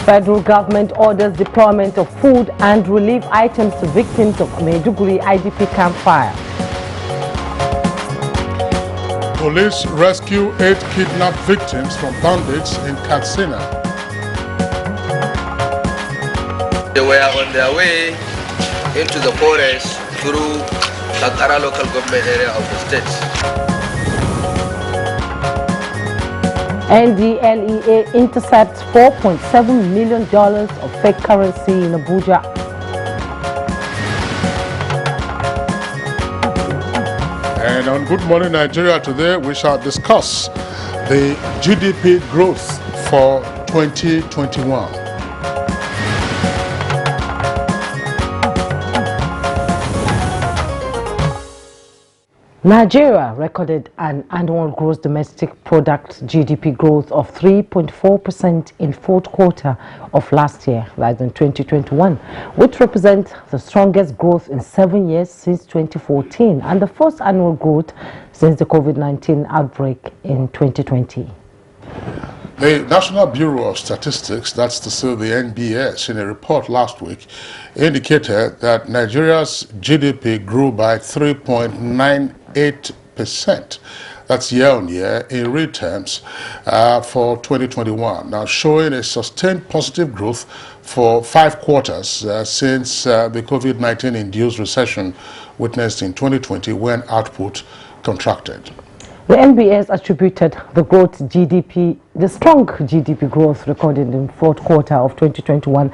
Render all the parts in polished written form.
Federal government orders deployment of food and relief items to victims of Maiduguri IDP camp fire. Police rescue 8 kidnapped victims from bandits in Katsina. They were on their way into the forest through Kankara local government area of the state. NDLEA intercepts $4.7 million of fake currency in Abuja. And on Good Morning Nigeria today, we shall discuss the GDP growth for 2021. Nigeria recorded an annual gross domestic product GDP growth of 3.4% in fourth quarter of last year, that is in 2021, which represents the strongest growth in 7 years since 2014 and the first annual growth since the COVID-19 outbreak in 2020. The National Bureau of Statistics, that's to say the NBS, in a report last week, indicated that Nigeria's GDP grew by 3.98%. That's year on year in real terms for 2021. Now showing a sustained positive growth for 5 quarters since the COVID-19 induced recession witnessed in 2020 when output contracted. The NBS attributed the strong GDP growth recorded in fourth quarter of 2021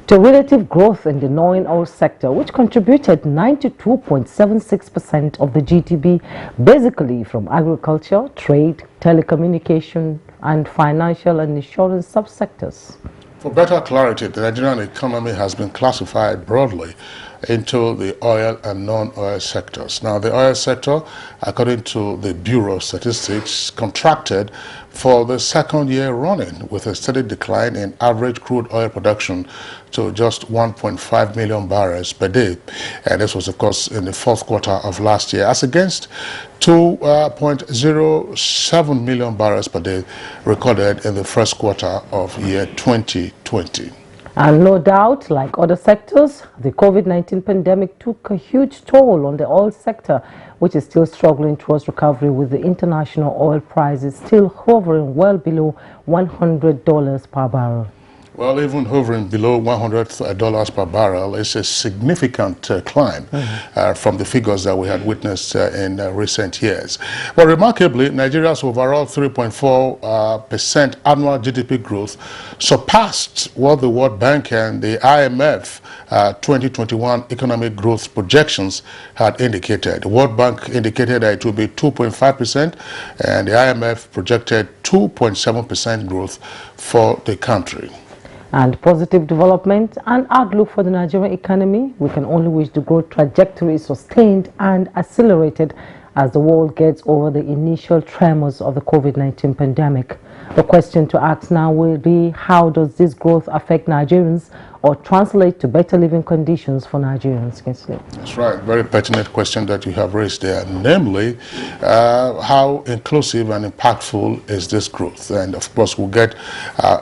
to relative growth in the non-oil sector, which contributed 92.76% of the GDP, basically from agriculture, trade, telecommunication, and financial and insurance subsectors. For better clarity, the Nigerian economy has been classified broadly into the oil and non-oil sectors. Now, the oil sector, according to the Bureau of Statistics, contracted for the second year running with a steady decline in average crude oil production to just 1.5 million barrels per day. And this was, of course, in the fourth quarter of last year, as against 2.07 million barrels per day recorded in the first quarter of year 2020. And no doubt, like other sectors, the COVID-19 pandemic took a huge toll on the oil sector, which is still struggling towards recovery, with the international oil prices still hovering well below $100 per barrel. Well, even hovering below $100 per barrel is a significant climb from the figures that we had witnessed in recent years. But remarkably, Nigeria's overall 3.4% annual GDP growth surpassed what the World Bank and the IMF 2021 economic growth projections had indicated. The World Bank indicated that it would be 2.5% and the IMF projected 2.7% growth for the country. And positive development and outlook for the Nigerian economy, we can only wish the growth trajectory is sustained and accelerated as the world gets over the initial tremors of the COVID-19 pandemic. The question to ask now will be, how does this growth affect Nigerians or translate to better living conditions for Nigerians? That's right. Very pertinent question that you have raised there. Namely, how inclusive and impactful is this growth? And of course, we'll get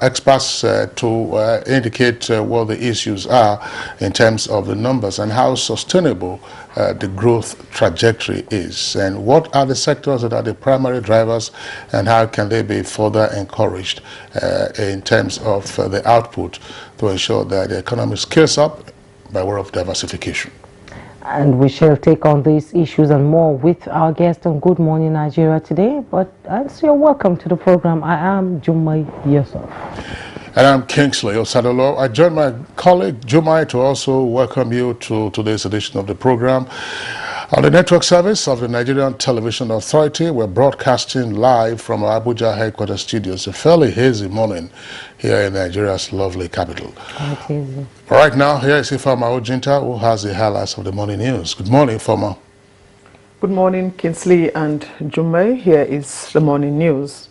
experts to indicate what the issues are in terms of the numbers and how sustainable the growth trajectory is, and what are the sectors that are the primary drivers, and how can they be further encouraged in terms of the output to ensure that the economy scales up by way of diversification. And we shall take on these issues and more with our guest on Good Morning Nigeria today. But as you're welcome to the program, I am Muda Yusuf. And I'm Kingsley Osadolo. I join my colleague Jumai to also welcome you to today's edition of the program. On the network service of the Nigerian Television Authority, we're broadcasting live from our Abuja headquarters studios. A fairly hazy morning here in Nigeria's lovely capital. Right now, here is Ifeoma Ojinta, who has the highlights of the morning news. Good morning, Ifeoma. Good morning, Kingsley and Jumai. Here is the morning news.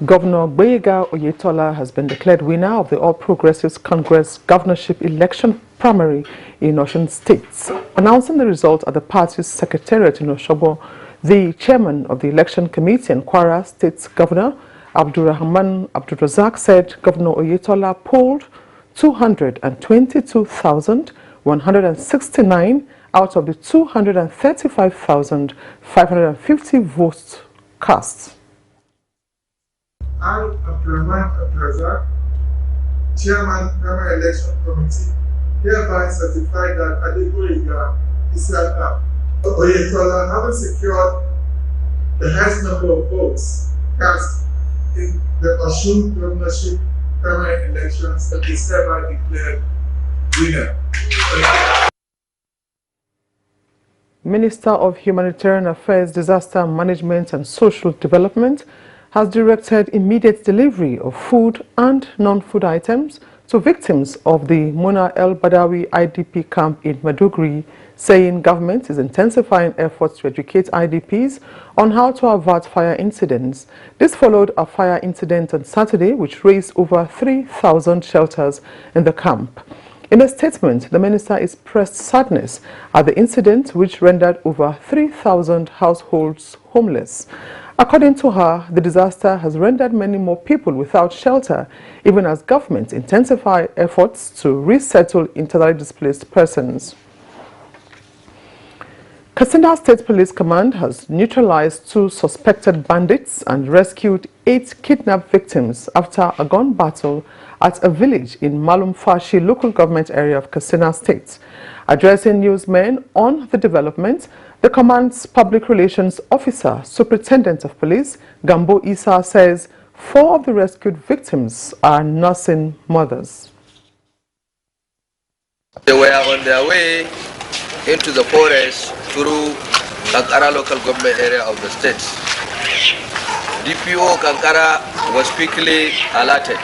Governor Gboyega Oyetola has been declared winner of the All Progressives Congress governorship election primary in Osun State. Announcing the result at the party's secretariat in Osogbo, the chairman of the election committee and Kwara State Governor, Abdurrahman Abdurrazak said Governor Oyetola polled 222,169 out of the 235,550 votes cast. I, Abdurrahman Abdurrazak, Chairman, Primary Election Committee, hereby certify that Adegoyiga Isiaka Oyetola, having secured the highest number of votes cast in the Osun governorship primary elections, is hereby declared winner. Minister of Humanitarian Affairs, Disaster Management and Social Development has directed immediate delivery of food and non-food items to victims of the Muna El Badawi IDP camp in Maiduguri, saying government is intensifying efforts to educate IDPs on how to avert fire incidents. This followed a fire incident on Saturday which raised over 3,000 shelters in the camp. In a statement, the minister expressed sadness at the incident which rendered over 3,000 households homeless. According to her, the disaster has rendered many more people without shelter, even as government intensify efforts to resettle internally displaced persons. Katsina State Police Command has neutralized 2 suspected bandits and rescued 8 kidnapped victims after a gun battle at a village in Malumfashi local government area of Katsina State. Addressing newsmen on the development, the command's public relations officer, Superintendent of Police, Gambo Isa, says 4 of the rescued victims are nursing mothers. They were on their way into the forest through Kankara local government area of the state. DPO Kankara was quickly alerted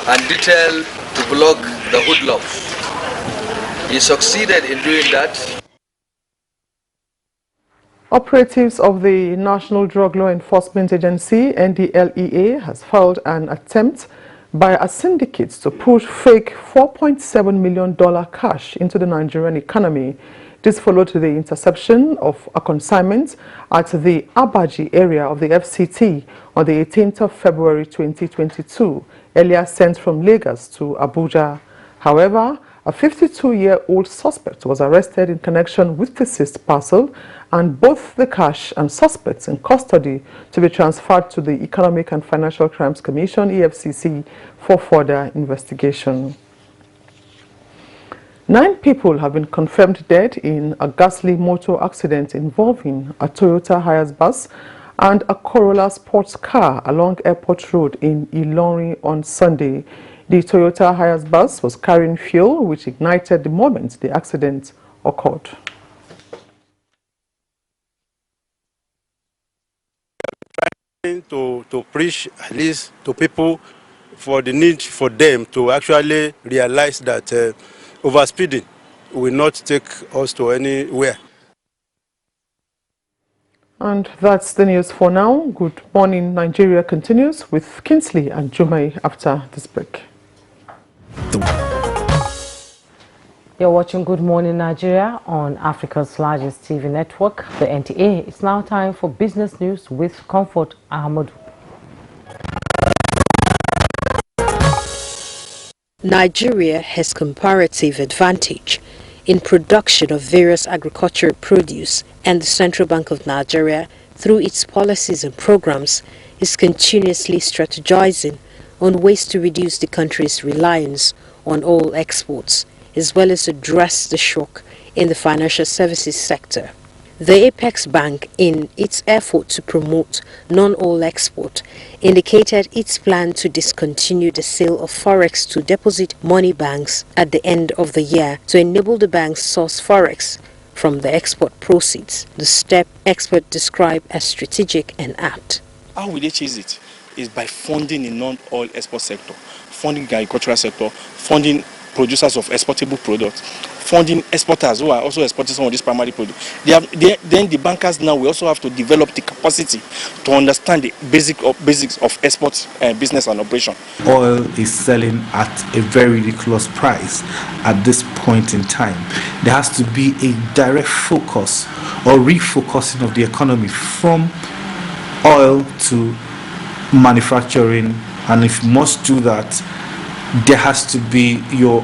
and detailed to block the hoodlums. He succeeded in doing that. Operatives of the National Drug Law Enforcement Agency, NDLEA, has filed an attempt by a syndicate to push fake $4.7 million cash into the Nigerian economy. This followed the interception of a consignment at the Abaji area of the FCT on the 18th of February 2022, earlier sent from Lagos to Abuja. However, a 52-year-old suspect was arrested in connection with the seized parcel, and both the cash and suspects in custody to be transferred to the Economic and Financial Crimes Commission, EFCC, for further investigation. 9 people have been confirmed dead in a ghastly motor accident involving a Toyota Hiace bus and a Corolla sports car along Airport Road in Ilorin on Sunday. The Toyota Hiace bus was carrying fuel which ignited the moment the accident occurred. To preach at least to people for the need for them to actually realize that overspeeding will not take us to anywhere. And that's the news for now. Good Morning Nigeria continues with Kingsley and Jumai after this break. You're watching Good Morning Nigeria on Africa's largest TV network, the NTA. It's now time for business news with Comfort Ahmadu. Nigeria has comparative advantage in production of various agricultural produce, and the Central Bank of Nigeria, through its policies and programs, is continuously strategizing on ways to reduce the country's reliance on oil exports, as well as address the shock in the financial services sector. The Apex Bank, in its effort to promote non-oil export, indicated its plan to discontinue the sale of forex to deposit money banks at the end of the year to enable the banks source forex from the export proceeds. The step experts describe as strategic and apt. How will they chase it? Is by funding the non-oil export sector, funding the agricultural sector, funding producers of exportable products, funding exporters who are also exporting some of these primary products. Then the bankers now will also have to develop the capacity to understand the basics of export business and operation. Oil is selling at a very ridiculous price at this point in time. There has to be a direct focus or refocusing of the economy from oil to manufacturing, and if you must do that, there has to be your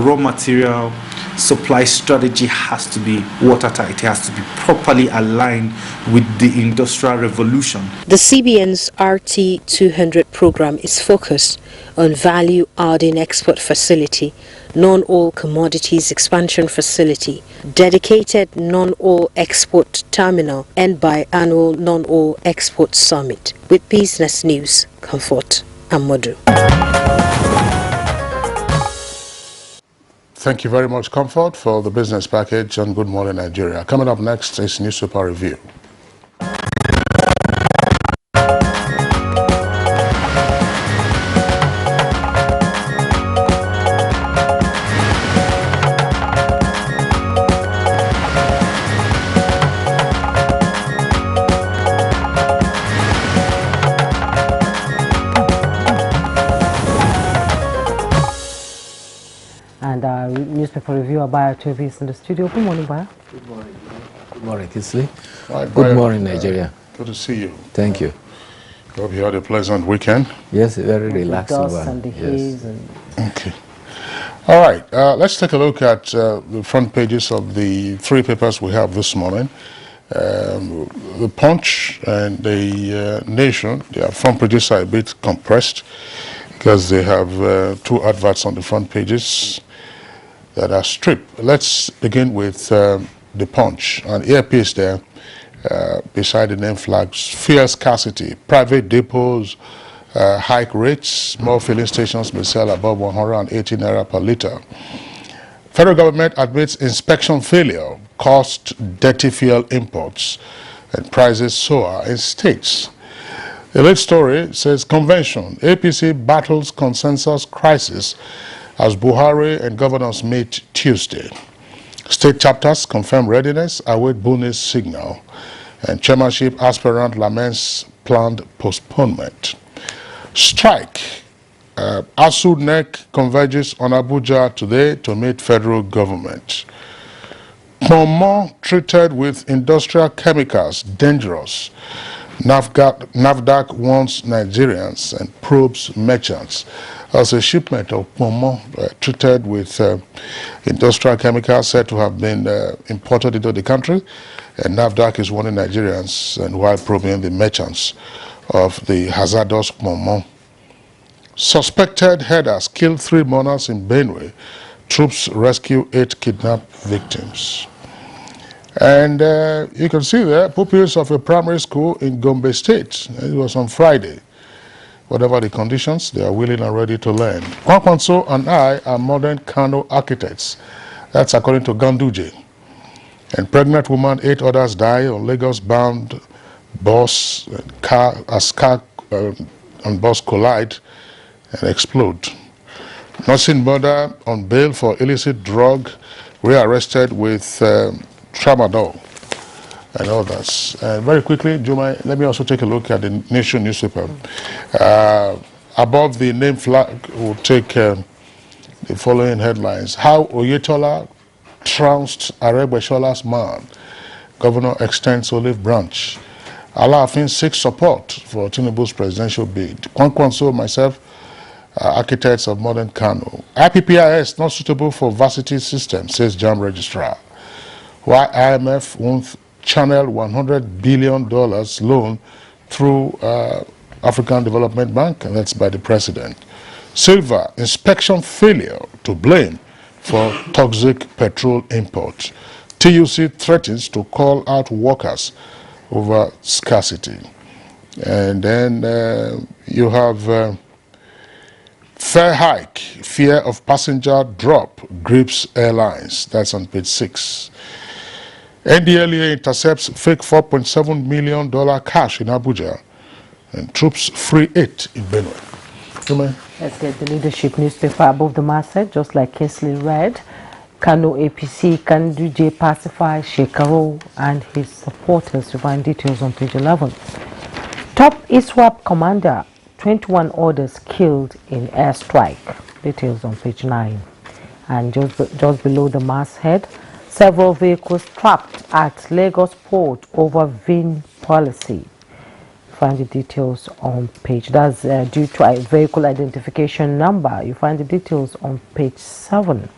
raw material supply strategy has to be watertight. It has to be properly aligned with the industrial revolution. The CBN's RT200 program is focused on value-adding export facility, non-oil commodities expansion facility, dedicated non-oil export terminal, and biannual non-oil export summit. With Business News, Comfort Amodu. Thank you very much, Comfort, for the business package on Good Morning Nigeria. Coming up next is Newspaper Review. And our newspaper reviewer, Bayo TV, is in the studio. Good morning, Bayo. Good morning. Good morning, Kinsley. Right, Good morning, Nigeria. Good to see you. Thank you. Hope you had a pleasant weekend. Yes, a very relaxing dust one. and the haze. And Okay. All right. Let's take a look at the front pages of the three papers we have this morning. The Punch and the Nation, their front pages are a bit compressed because they have two adverts on the front pages that are stripped. Let's begin with the Punch. An earpiece there beside the name flags, fear scarcity, private depots hike rates, more filling stations may sell above 180 naira per litre. Federal government admits inspection failure caused dirty fuel imports and prices soar in states. The lead story says convention, APC battles consensus crisis as Buhari and governors meet Tuesday. State chapters confirm readiness, await Buni's signal, and chairmanship aspirant laments planned postponement. Strike. ASU NEC converges on Abuja today to meet federal government. Pomo treated with industrial chemicals, dangerous. NAFDAC warns Nigerians and probes merchants. As a shipment of Pomo treated with industrial chemicals said to have been imported into the country, and NAFDAC is warning Nigerians and while probing the merchants of the hazardous Pomo. Suspected headers killed 3 mourners in Benue. Troops rescue 8 kidnapped victims. And you can see there, pupils of a primary school in Gombe State. It was on Friday. Whatever the conditions, they are willing and ready to learn. Kwankwanso and I are modern Kano architects. That's according to Ganduje. And pregnant woman, 8 others die on Lagos-bound bus and car and bus collide and explode. Nursing mother on bail for illicit drug, rearrested with tramadol and others. Very quickly, Juma, let me also take a look at the Nation newspaper. Above the name flag, we'll take the following headlines. How Oyetola trounced Aregbeshola's man. Governor extends olive branch. Alaafin seeks support for Tinubu's presidential bid. Kwankwanso, myself, architects of modern Kano. IPPIS not suitable for varsity system, says JAM registrar. Why IMF won't channel $100 billion loan through African Development Bank, and that's by the president. Silver, inspection failure to blame for toxic petrol import. TUC threatens to call out workers over scarcity. And then you have fare hike, fear of passenger drop grips airlines. That's on page 6. NDLEA intercepts fake $4.7 million cash in Abuja, and troops free 8 in Benue. Let's get the leadership newspaper above the masthead, just like Kinsley read. Kano APC Ganduje pacifies Shekaro and his supporters. You find details on page 11. Top ISWAP commander, 21 orders killed in airstrike. Details on page 9. And just below the masthead, several vehicles trapped at Lagos port over VIN policy. find the details on page. That's due to a vehicle identification number. You find the details on page 7.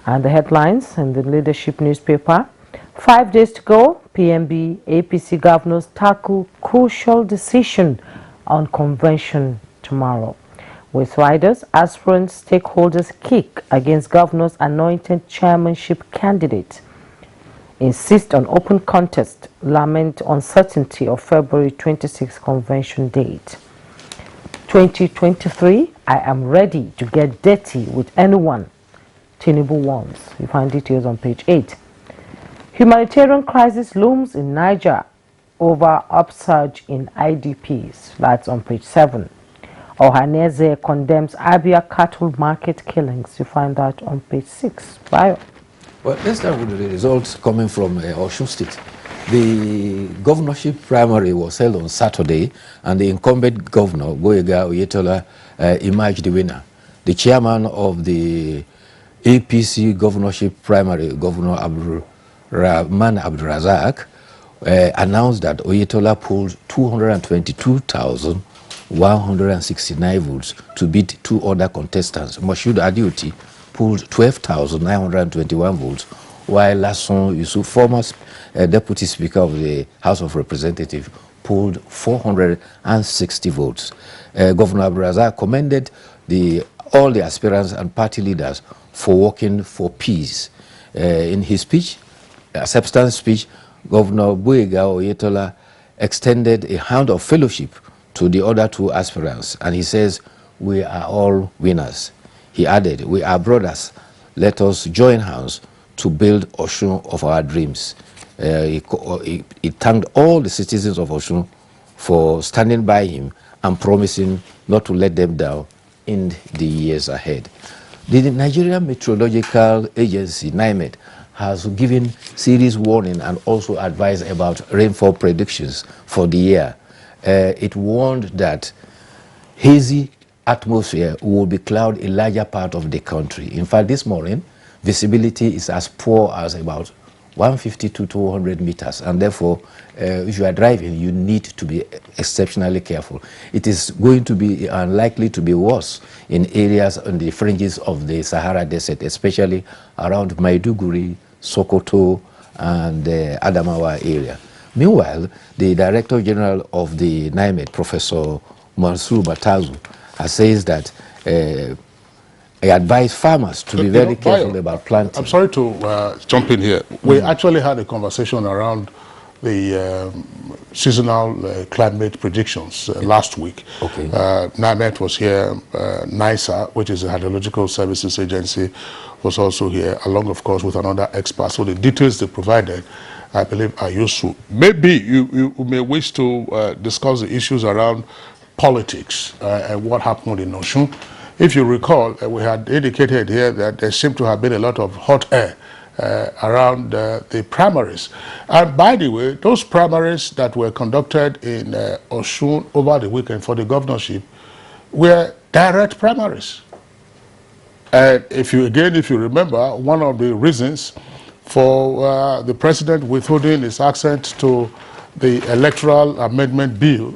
And the headlines in the leadership newspaper. 5 days to go. PMB, APC governors tackle crucial decision on convention tomorrow. With riders, aspirants, stakeholders kick against governor's anointed chairmanship candidate. Insist on open contest, lament uncertainty of February 26 convention date. 2023, I am ready to get dirty with anyone, Tinubu warns. You find details on page 8. Humanitarian crisis looms in Niger over upsurge in IDPs. That's on page 7. Ohaneze condemns Abia cattle market killings. You find that on page 6. Bio. Well, let's start with the results coming from Osun State. The governorship primary was held on Saturday, and the incumbent governor, Gboyega Oyetola, emerged the winner. The chairman of the APC governorship primary, Governor Abdurrahman Abdurazak, announced that Oyetola pulled 222,169 votes to beat 2 other contestants. Moshood Adioti pulled 12,921 votes, while Muda Yusuf, former Deputy Speaker of the House of Representatives, pulled 460 votes. Governor Abdurazak commended all the aspirants and party leaders for working for peace. In his speech, acceptance speech, Governor Gboyega Oyetola extended a hand of fellowship to the other 2 aspirants, and he says, "We are all winners." He added, "We are brothers. Let us join hands to build Osun of our dreams." He thanked all the citizens of Osun for standing by him and promising not to let them down in the years ahead. The Nigerian Meteorological Agency, NIMET, has given serious warning and also advised about rainfall predictions for the year. It warned that hazy atmosphere will be cloud a larger part of the country. In fact, this morning, visibility is as poor as about 150 to 200 meters, and therefore, if you are driving, you need to be exceptionally careful. It is going to be unlikely to be worse in areas on the fringes of the Sahara Desert, especially around Maiduguri, Sokoto, and the Adamawa area. Meanwhile, the Director General of the NIMET, Professor Mansour Batazu, says that I advise farmers to be very careful about planting. I'm sorry to jump in here. We actually had a conversation around the seasonal climate predictions last week. Okay. NIMET was here, NISA, which is a hydrological services agency, was also here, along, of course, with another expert. So the details they provided, I believe, are useful. Maybe you may wish to discuss the issues around politics and what happened in Osun. If you recall, we had indicated here that there seemed to have been a lot of hot air around the primaries. And by the way, those primaries that were conducted in Osun over the weekend for the governorship were direct primaries. And if you remember, one of the reasons for the president withholding his assent to the electoral amendment bill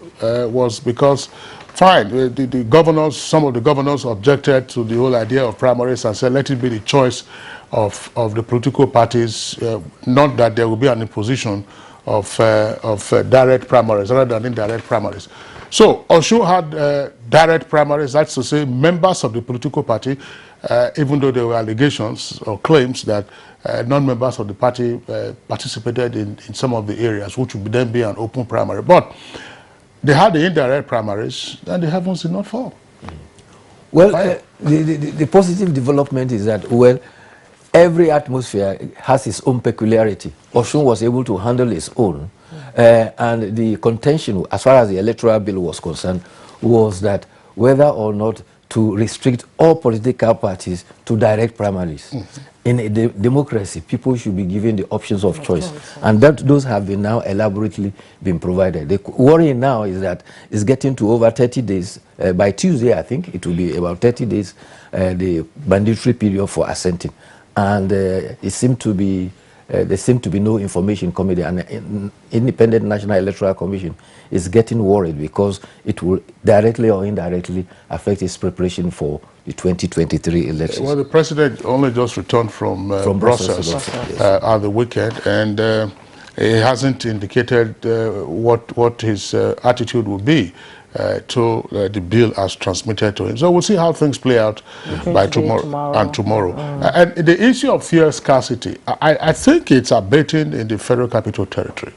was because, fine, the governors, some of the governors objected to the whole idea of primaries and said, let it be the choice of the political parties, not that there will be an imposition of direct primaries rather than indirect primaries. So Osun had direct primaries, that's to say members of the political party, even though there were allegations or claims that non-members of the party participated in some of the areas, which would then be an open primary. But they had the indirect primaries, and the heavens did not fall. Well, the positive development is that, well, every atmosphere has its own peculiarity. Osun was able to handle its own, and the contention, as far as the electoral bill was concerned, was that whether or not to restrict all political parties to direct primaries. In a democracy, people should be given the options of choice, and those have been now elaborately been provided. The worry now is that it's getting to over 30 days. By Tuesday, I think it will be about 30 days, the mandatory period for assenting, and it seemed to be there seems to be no information committee, and an independent National Electoral Commission is getting worried because it will directly or indirectly affect its preparation for the 2023 elections. Well, the president only just returned from Brussels at the weekend, and he hasn't indicated what his attitude will be to the bill as transmitted to him. So we'll see how things play out by tomorrow. And the issue of fuel scarcity, I think it's abating in the Federal Capital Territory.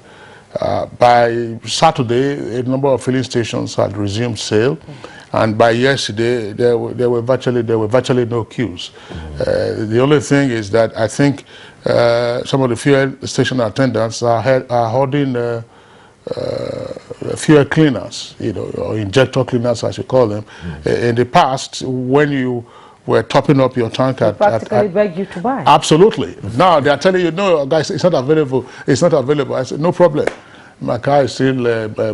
By Saturday, a number of filling stations had resumed sale, and by yesterday, there were virtually no queues. The only thing is that I think some of the fuel station attendants are holding fuel cleaners, or injector cleaners, as you call them. In the past, when you were topping up your tank they practically beg you to buy. Absolutely. Now they are telling you, no, guys, it's not available. It's not available. I said, no problem. My car is still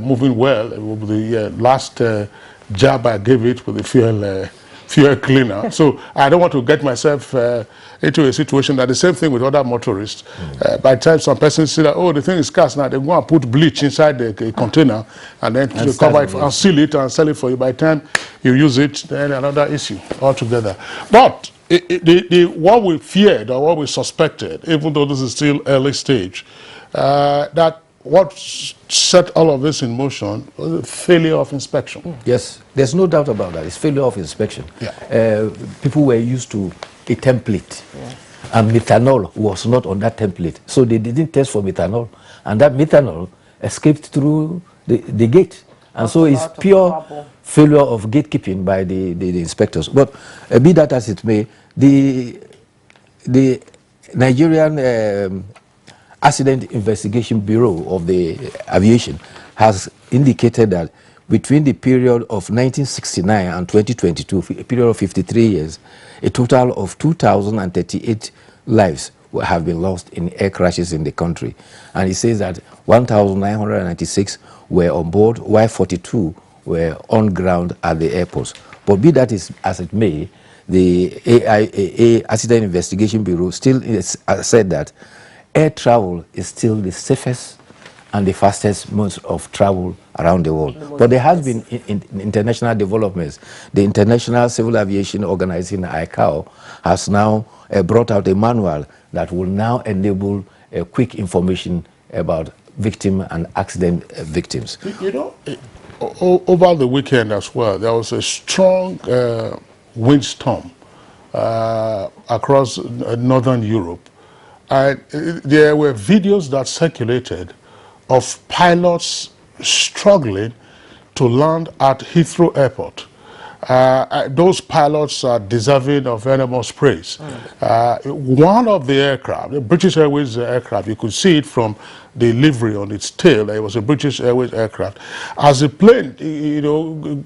moving well. With the last job I gave it with the fuel cleaner. So I don't want to get myself into a situation that the same thing with other motorists. By the time some persons say that, oh, the thing is scarce now, they go and put bleach inside the container and then you cover it and seal it and sell it for you. By the time you use it, then another issue altogether. But what we feared or what we suspected, even though this is still early stage, that what set all of this in motion was the failure of inspection. Yes, there's no doubt about that. It's failure of inspection. People were used to a template, and methanol was not on that template, so they didn't test for methanol, and that methanol escaped through the gate, and so it's pure failure of gatekeeping by the inspectors. But be that as it may, the Nigerian Accident Investigation Bureau of the Aviation has indicated that between the period of 1969 and 2022, a period of 53 years, a total of 2,038 lives have been lost in air crashes in the country. And he says that 1,996 were on board, while 42 were on ground at the airports. But be that as it may, the AIA, Accident Investigation Bureau, still said that air travel is still the safest and the fastest modes of travel around the world. But there has been international developments. The International Civil Aviation Organization, ICAO, has now brought out a manual that will now enable quick information about victim and accident victims. Over the weekend as well, there was a strong windstorm across northern Europe. And there were videos that circulated of pilots struggling to land at Heathrow Airport. Those pilots are deserving of enormous praise. One of the aircraft, the British Airways aircraft, you could see it from the livery on its tail. It was a British Airways aircraft. As the plane,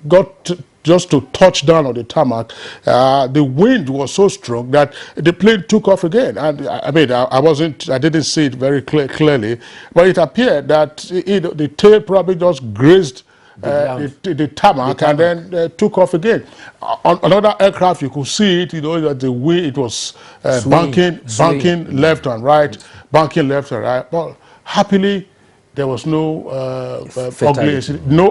got just to touch down on the tarmac, the wind was so strong that the plane took off again. And I mean, I didn't see it very clearly, but it appeared that the tail probably just grazed the tarmac and then took off again. On another aircraft, you could see it, that the way it was banking left and right, banking left and right. But happily, there was no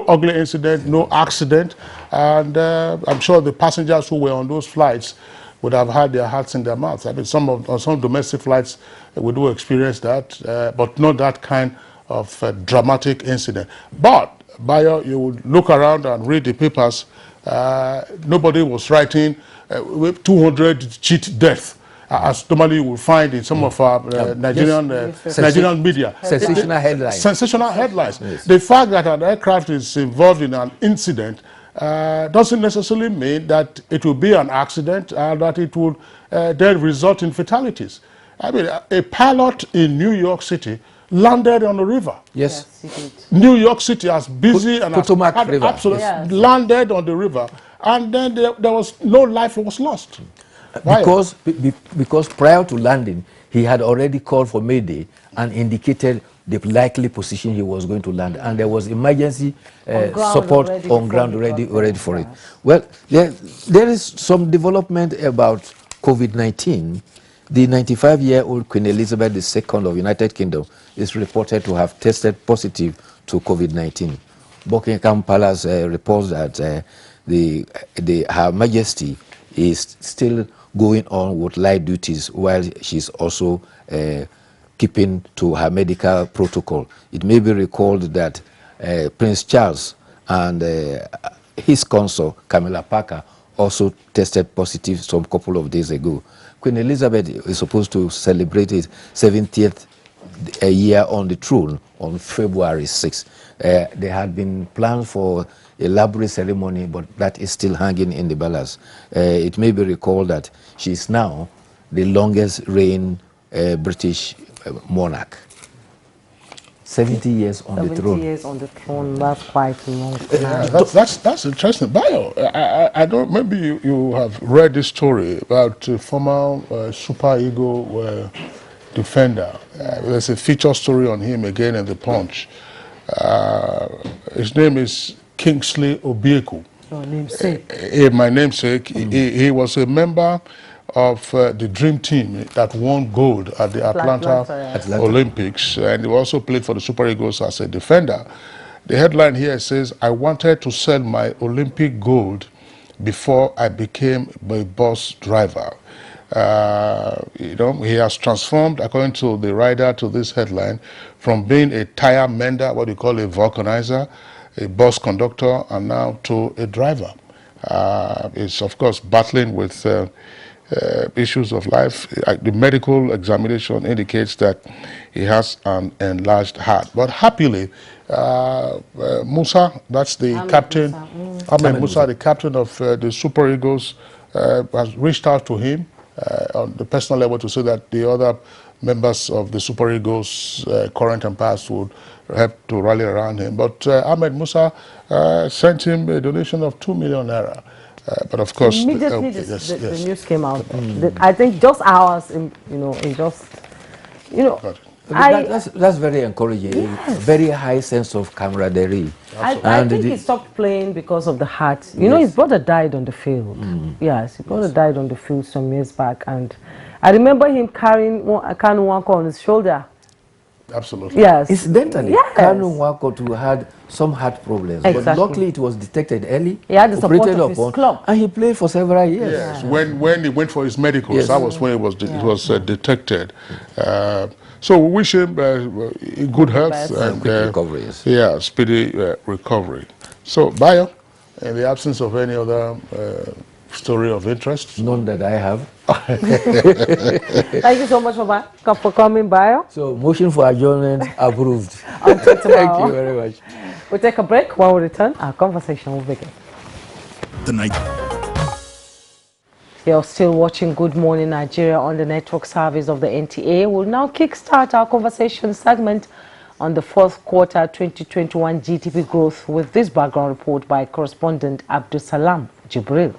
ugly incident, no accident, and I'm sure the passengers who were on those flights would have had their hearts in their mouths. I mean, on some domestic flights, we do experience that, but not that kind of dramatic incident. But Bayo, you would look around and read the papers. Nobody was writing 200 cheat deaths, as normally you will find in some of our Nigerian media. Sensational headlines. Sensational headlines. Yes. The fact that an aircraft is involved in an incident doesn't necessarily mean that it will be an accident and that it will then result in fatalities. I mean, a pilot in New York City landed on the river. Yes. New York City, as busy and Potomac as River. Absolutely, landed on the river, and then there was no life was lost. Because prior to landing, he had already called for Mayday and indicated the likely position he was going to land, and there was emergency support on ground ready for it. Well, there is some development about COVID-19 The 95-year-old Queen Elizabeth II of United Kingdom is reported to have tested positive to COVID-19. Buckingham Palace reports that Her Majesty is still going on with light duties while she's also keeping to her medical protocol. It may be recalled that Prince Charles and his consort, Camilla Parker, also tested positive some couple of days ago. Queen Elizabeth is supposed to celebrate his 70th year on the throne on February 6th. There had been plans for a elaborate ceremony, but that is still hanging in the balance. It may be recalled that she is now the longest reigning British monarch. 70 years on the throne. 70 years on the throne, that's quite a long time. That's interesting. Bio, I don't, maybe you have read this story about former Super Eagle defender. There's a feature story on him again in the Punch. His name is Kingsley Obieku. Your namesake. My namesake. He was a member of the dream team that won gold at the Atlanta Olympics, and he also played for the Super Eagles as a defender. The headline here says, "I wanted to sell my Olympic gold before I became a bus driver." You know, he has transformed, according to the writer to this headline, from being a tire mender, what you call a vulcanizer, a bus conductor, and now to a driver. He's, of course, battling with issues of life. The medical examination indicates that he has an enlarged heart. But happily, Musa, that's the captain, Ahmed Musa, the captain of the Super Eagles, has reached out to him on the personal level to say that the other members of the Super Eagles, current and past, would have to rally around him. But Ahmed Musa sent him a donation of 2 million naira. But of course, immediately the news came out. I think just hours, in just, that's very encouraging. Yes. Very high sense of camaraderie. I think he stopped playing because of the heart. You know, his brother died on the field. Yes, his brother died on the field some years back, and I remember him carrying a Kanu Wako on his shoulder. Absolutely. Yes. Incidentally, Kanu Wako had some heart problems, but luckily it was detected early. He had the support of his club, and he played for several years. Yes. When he went for his medicals, that was when it was detected. So we wish him good health and quick recovery. Speedy recovery. So, Bayo, in the absence of any other story of interest? None that I have. Thank you so much for coming, Bayo. So, motion for adjournment approved. Thank you very much. We'll take a break. When we return, our conversation will begin. You're still watching Good Morning Nigeria on the network service of the NTA. We'll now kickstart our conversation segment on the fourth quarter 2021 GDP growth with this background report by correspondent Abdul Salam Jibril.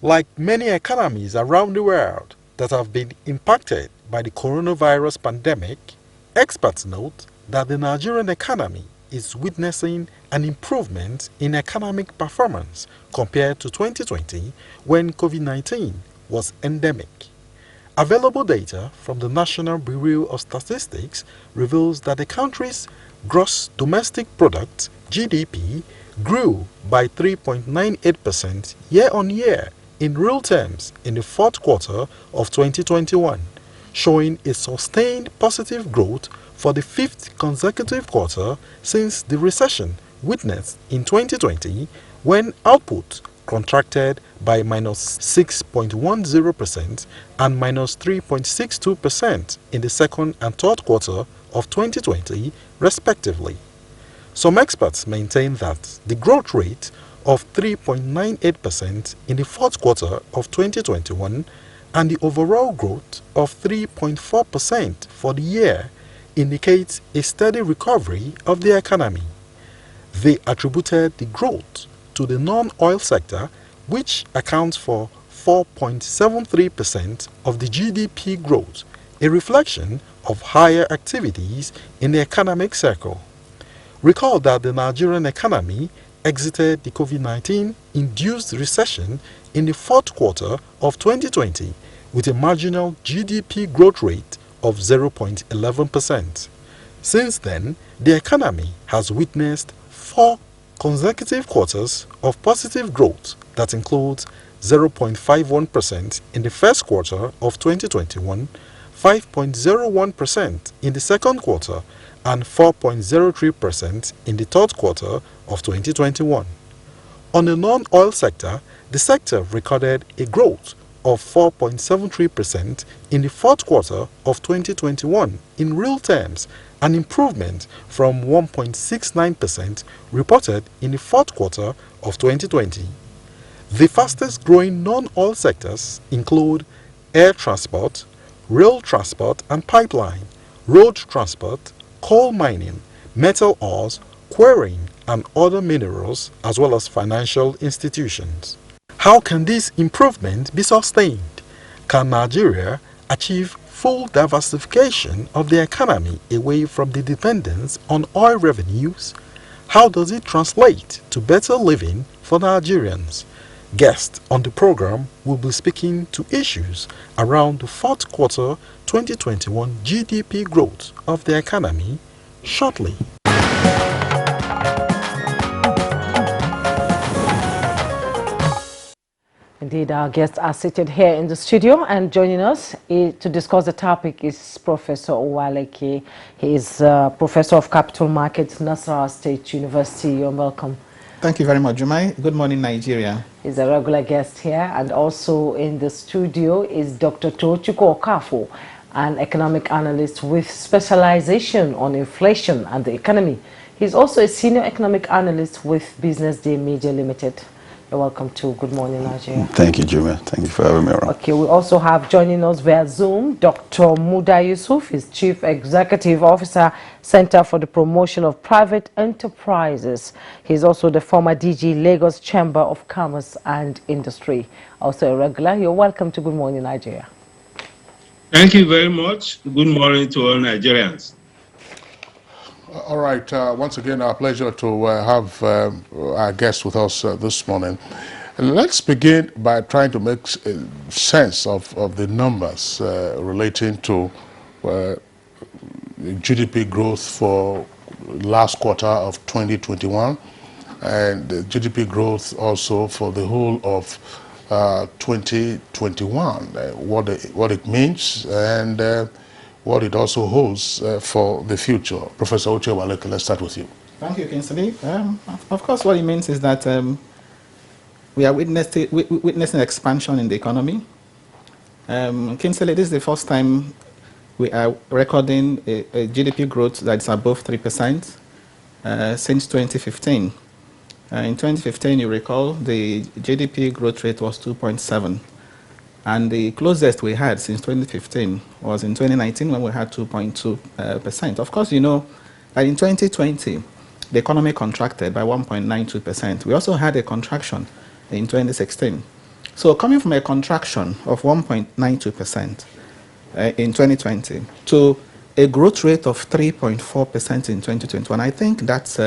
Like many economies around the world that have been impacted by the coronavirus pandemic, experts note that the Nigerian economy is witnessing an improvement in economic performance compared to 2020 when COVID-19 was endemic. Available data from the National Bureau of Statistics reveals that the country's gross domestic product, GDP, grew by 3.98% year-on-year in real terms in the fourth quarter of 2021, showing a sustained positive growth for the fifth consecutive quarter since the recession witnessed in 2020 when output contracted by -6.10% and -3.62% in the second and third quarter of 2020 respectively. Some experts maintain that the growth rate of 3.98% in the fourth quarter of 2021 and the overall growth of 3.4% for the year indicates a steady recovery of the economy. They attributed the growth to the non-oil sector, which accounts for 4.73% of the GDP growth, a reflection of higher activities in the economic circle. Recall that the Nigerian economy exited the COVID-19 induced recession in the fourth quarter of 2020 with a marginal GDP growth rate of 0.11%. Since then, the economy has witnessed 4 consecutive quarters of positive growth that includes 0.51% in the first quarter of 2021, 5.01% in the second quarter, and 4.03% in the third quarter of 2021. On the non-oil sector, the sector recorded a growth of 4.73% in the fourth quarter of 2021 in real terms, an improvement from 1.69% reported in the fourth quarter of 2020. The fastest growing non-oil sectors include air transport, rail transport and pipeline, road transport, coal mining, metal ores, quarrying and other minerals, as well as financial institutions. How can this improvement be sustained? Can Nigeria achieve full diversification of the economy away from the dependence on oil revenues? How does it translate to better living for Nigerians? Guests on the program will be speaking to issues around the fourth quarter 2021 GDP growth of the economy shortly. Indeed, our guests are seated here in the studio, and joining us to discuss the topic is Professor Owaleke. He is Professor of Capital Markets, Nasarawa State University. You're welcome. Thank you very much, Jumai. Good morning, Nigeria. He's a regular guest here, and also in the studio is Dr. Tochukwu Okafo, an economic analyst with specialization on inflation and the economy. He's also a senior economic analyst with Business Day Media Limited. You're welcome to Good Morning Nigeria. Thank you, Juma. Thank you for having me around. Okay, we also have joining us via Zoom Dr. Muda Yusuf, is Chief Executive Officer, Center for the Promotion of Private Enterprises. He's also the former DG, Lagos Chamber of Commerce and Industry. Also a regular. You're welcome to Good Morning Nigeria. Thank you very much. Good morning to all Nigerians. All right. Once again, our pleasure to have our guest with us this morning. Let's begin by trying to make sense of the numbers relating to GDP growth for last quarter of 2021 and the GDP growth also for the whole of 2021, what it means and what it also holds for the future. Professor Owaleke, let's start with you. Thank you, Kinsley. Of course, what it means is that we are witnessing expansion in the economy. Kinsley, this is the first time we are recording a GDP growth that's above 3% since 2015. In 2015, you recall, the GDP growth rate was 2.7. And the closest we had since 2015 was in 2019 when we had 2.2%. Of course, you know that in 2020, the economy contracted by 1.92%. We also had a contraction in 2016. So coming from a contraction of 1.92% in 2020 to a growth rate of 3.4% in 2021, I think that's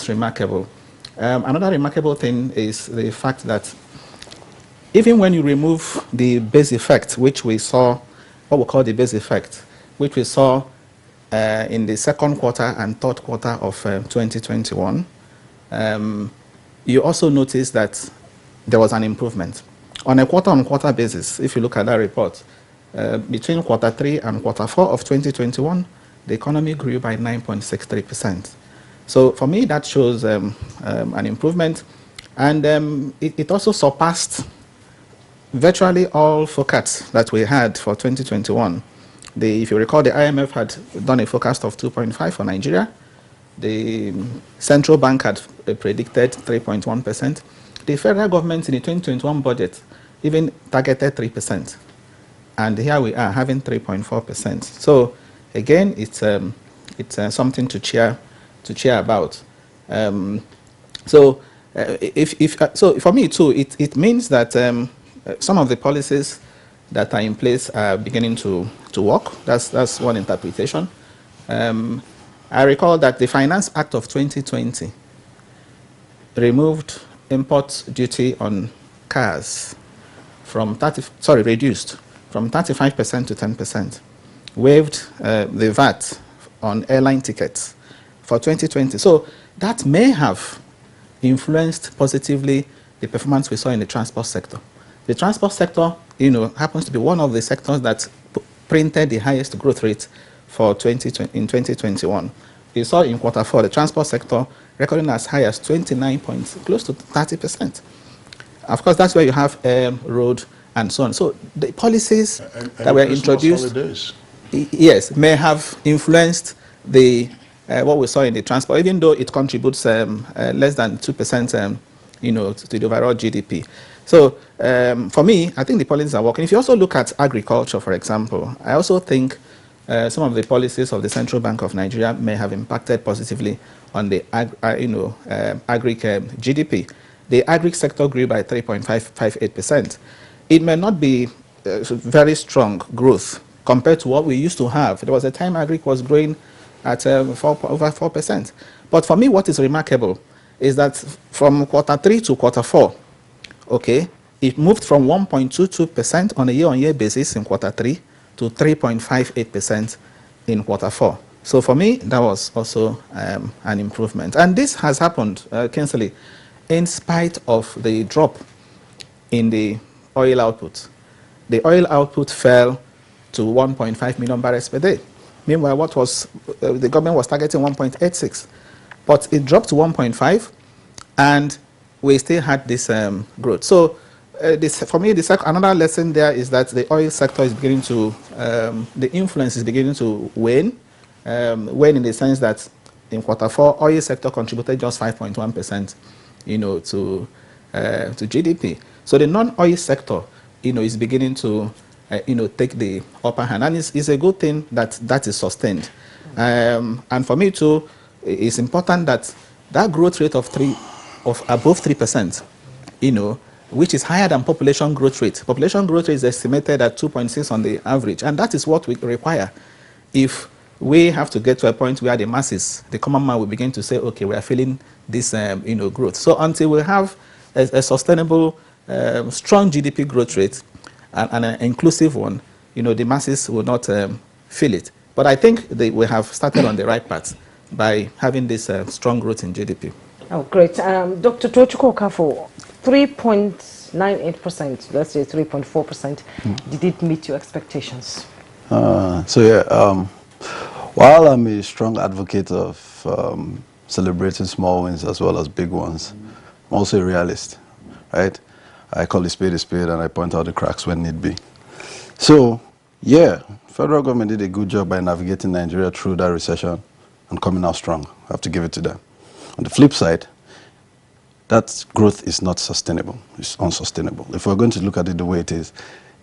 remarkable. Another remarkable thing is the fact that even when you remove the base effect, which we saw, what we call the base effect, which we saw in the second quarter and third quarter of 2021, you also notice that there was an improvement. On a quarter-on-quarter basis, if you look at that report, between quarter 3 and quarter 4 of 2021, the economy grew by 9.63%. So for me, that shows an improvement. And it also surpassed virtually all forecasts that we had for 2021. If you recall, the IMF had done a forecast of 2.5 for Nigeria. The central bank had predicted 3.1%. The federal government in the 2021 budget even targeted 3%. And here we are having 3.4%. So again, it's something to cheer about. So for me too, it means that some of the policies that are in place are beginning to work. That's one interpretation. I recall that the Finance Act of 2020 removed import duty on cars from reduced from 35% to 10%, waived the VAT on airline tickets for 2020. So that may have influenced positively the performance we saw in the transport sector. The transport sector, happens to be one of the sectors that printed the highest growth rate for in 2021. You saw in quarter four, the transport sector recording as high as 29 points, close to 30%. Of course, that's where you have road and so on. So the policies that were introduced, yes, may have influenced the what we saw in the transport, even though it contributes less than 2%, to the overall GDP. So for me, I think the policies are working. If you also look at agriculture, for example, I also think some of the policies of the Central Bank of Nigeria may have impacted positively on the agri GDP. The agri sector grew by 3.58%. It may not be very strong growth compared to what we used to have. There was a time agri was growing at over 4%. But for me, what is remarkable is that from quarter 3 to quarter 4, okay, it moved from 1.22% on a year-on-year basis in quarter 3 to 3.58% in quarter 4. So for me, that was also an improvement. And this has happened, Kinsley, in spite of the drop in the oil output. The oil output fell to 1.5 million barrels per day. Meanwhile, what was the government was targeting 1.86, but it dropped to 1.5, and we still had this growth. So for me, another lesson there is that the oil sector is beginning to, the influence is beginning to wane in the sense that in quarter 4, oil sector contributed just 5.1%, to GDP. So the non-oil sector, is beginning to, take the upper hand, and it's a good thing that is sustained. And for me too, it's important that growth rate of above 3%, which is higher than population growth rate. Population growth rate is estimated at 2.6 on the average, and that is what we require if we have to get to a point where the masses, the common man, will begin to say, okay, we are feeling this, growth. So until we have a sustainable, strong GDP growth rate and an inclusive one, the masses will not feel it. But I think we have started on the right path by having this strong growth in GDP. Oh, great. Dr. Tochukwu Okafor, 3.98%, let's say 3.4%. Did it meet your expectations? While I'm a strong advocate of celebrating small wins as well as big ones, I'm also a realist, right? I call a spade, and I point out the cracks when need be. So, yeah, federal government did a good job by navigating Nigeria through that recession and coming out strong. I have to give it to them. On the flip side, that growth is not sustainable. It's unsustainable. If we're going to look at it the way it is,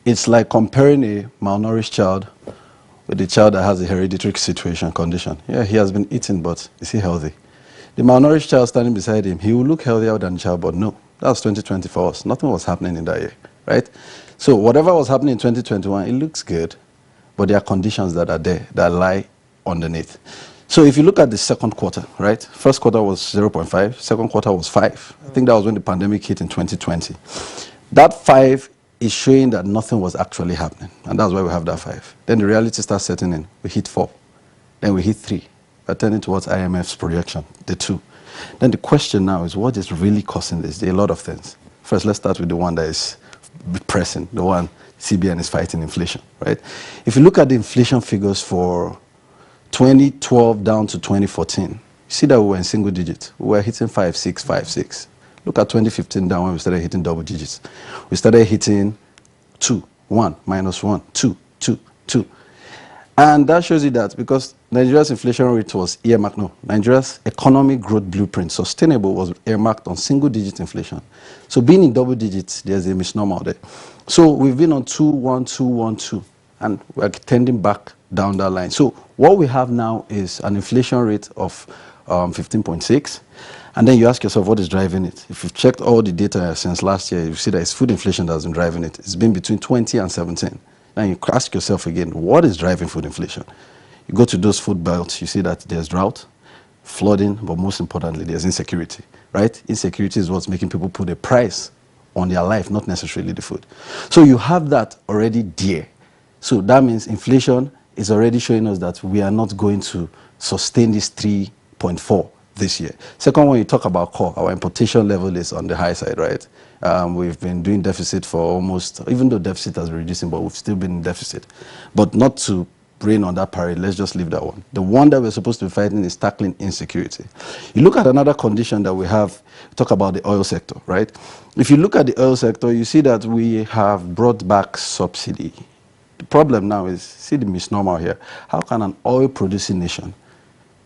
it's like comparing a malnourished child with a child that has a hereditary condition. Yeah, he has been eating, but is he healthy? The malnourished child standing beside him, he will look healthier than the child, but no. That was 2020 for us. Nothing was happening in that year, right? So whatever was happening in 2021, it looks good, but there are conditions that are there that lie underneath. So if you look at the second quarter, right? First quarter was 0.5, second quarter was 5. I think that was when the pandemic hit in 2020. That 5 is showing that nothing was actually happening, and that's why we have that 5. Then the reality starts setting in. We hit 4, then we hit 3, attending towards IMF's projection, the 2. Then the question now is, what is really causing this? There are a lot of things. First, let's start with the one that is pressing, the one CBN is fighting inflation, right? If you look at the inflation figures for 2012 down to 2014, you see that we were in single digits. We were hitting 5, 6, 5, 6. Look at 2015 down when we started hitting double digits. We started hitting 2, 1, minus 1, 2, 2, 2. And that shows you that because Nigeria's inflation rate was earmarked, Nigeria's economic growth blueprint, sustainable, was earmarked on single-digit inflation. So being in double digits, there's a misnomer there. So we've been on 2, 1, 2, 1, 2, and we're tending back down that line. So what we have now is an inflation rate of 15.6, and then you ask yourself, what is driving it? If you've checked all the data since last year, you see that it's food inflation that's been driving it. It's been between 20 and 17. Now you ask yourself again, what is driving food inflation? You go to those food belts, you see that there's drought, flooding, but most importantly, there's insecurity, right? Insecurity is what's making people put a price on their life, not necessarily the food. So you have that already there. So that means inflation is already showing us that we are not going to sustain this 3.4 this year. Second one, you talk about core. Our importation level is on the high side, right? We've been doing deficit for almost, even though deficit has been reducing, but we've still been in deficit. But not to rain on that parade, let's just leave that one. The one that we're supposed to be fighting is tackling insecurity. You look at another condition that we have, talk about the oil sector, right? If you look at the oil sector, you see that we have brought back subsidy. The problem now is, see the misnomer here, how can an oil-producing nation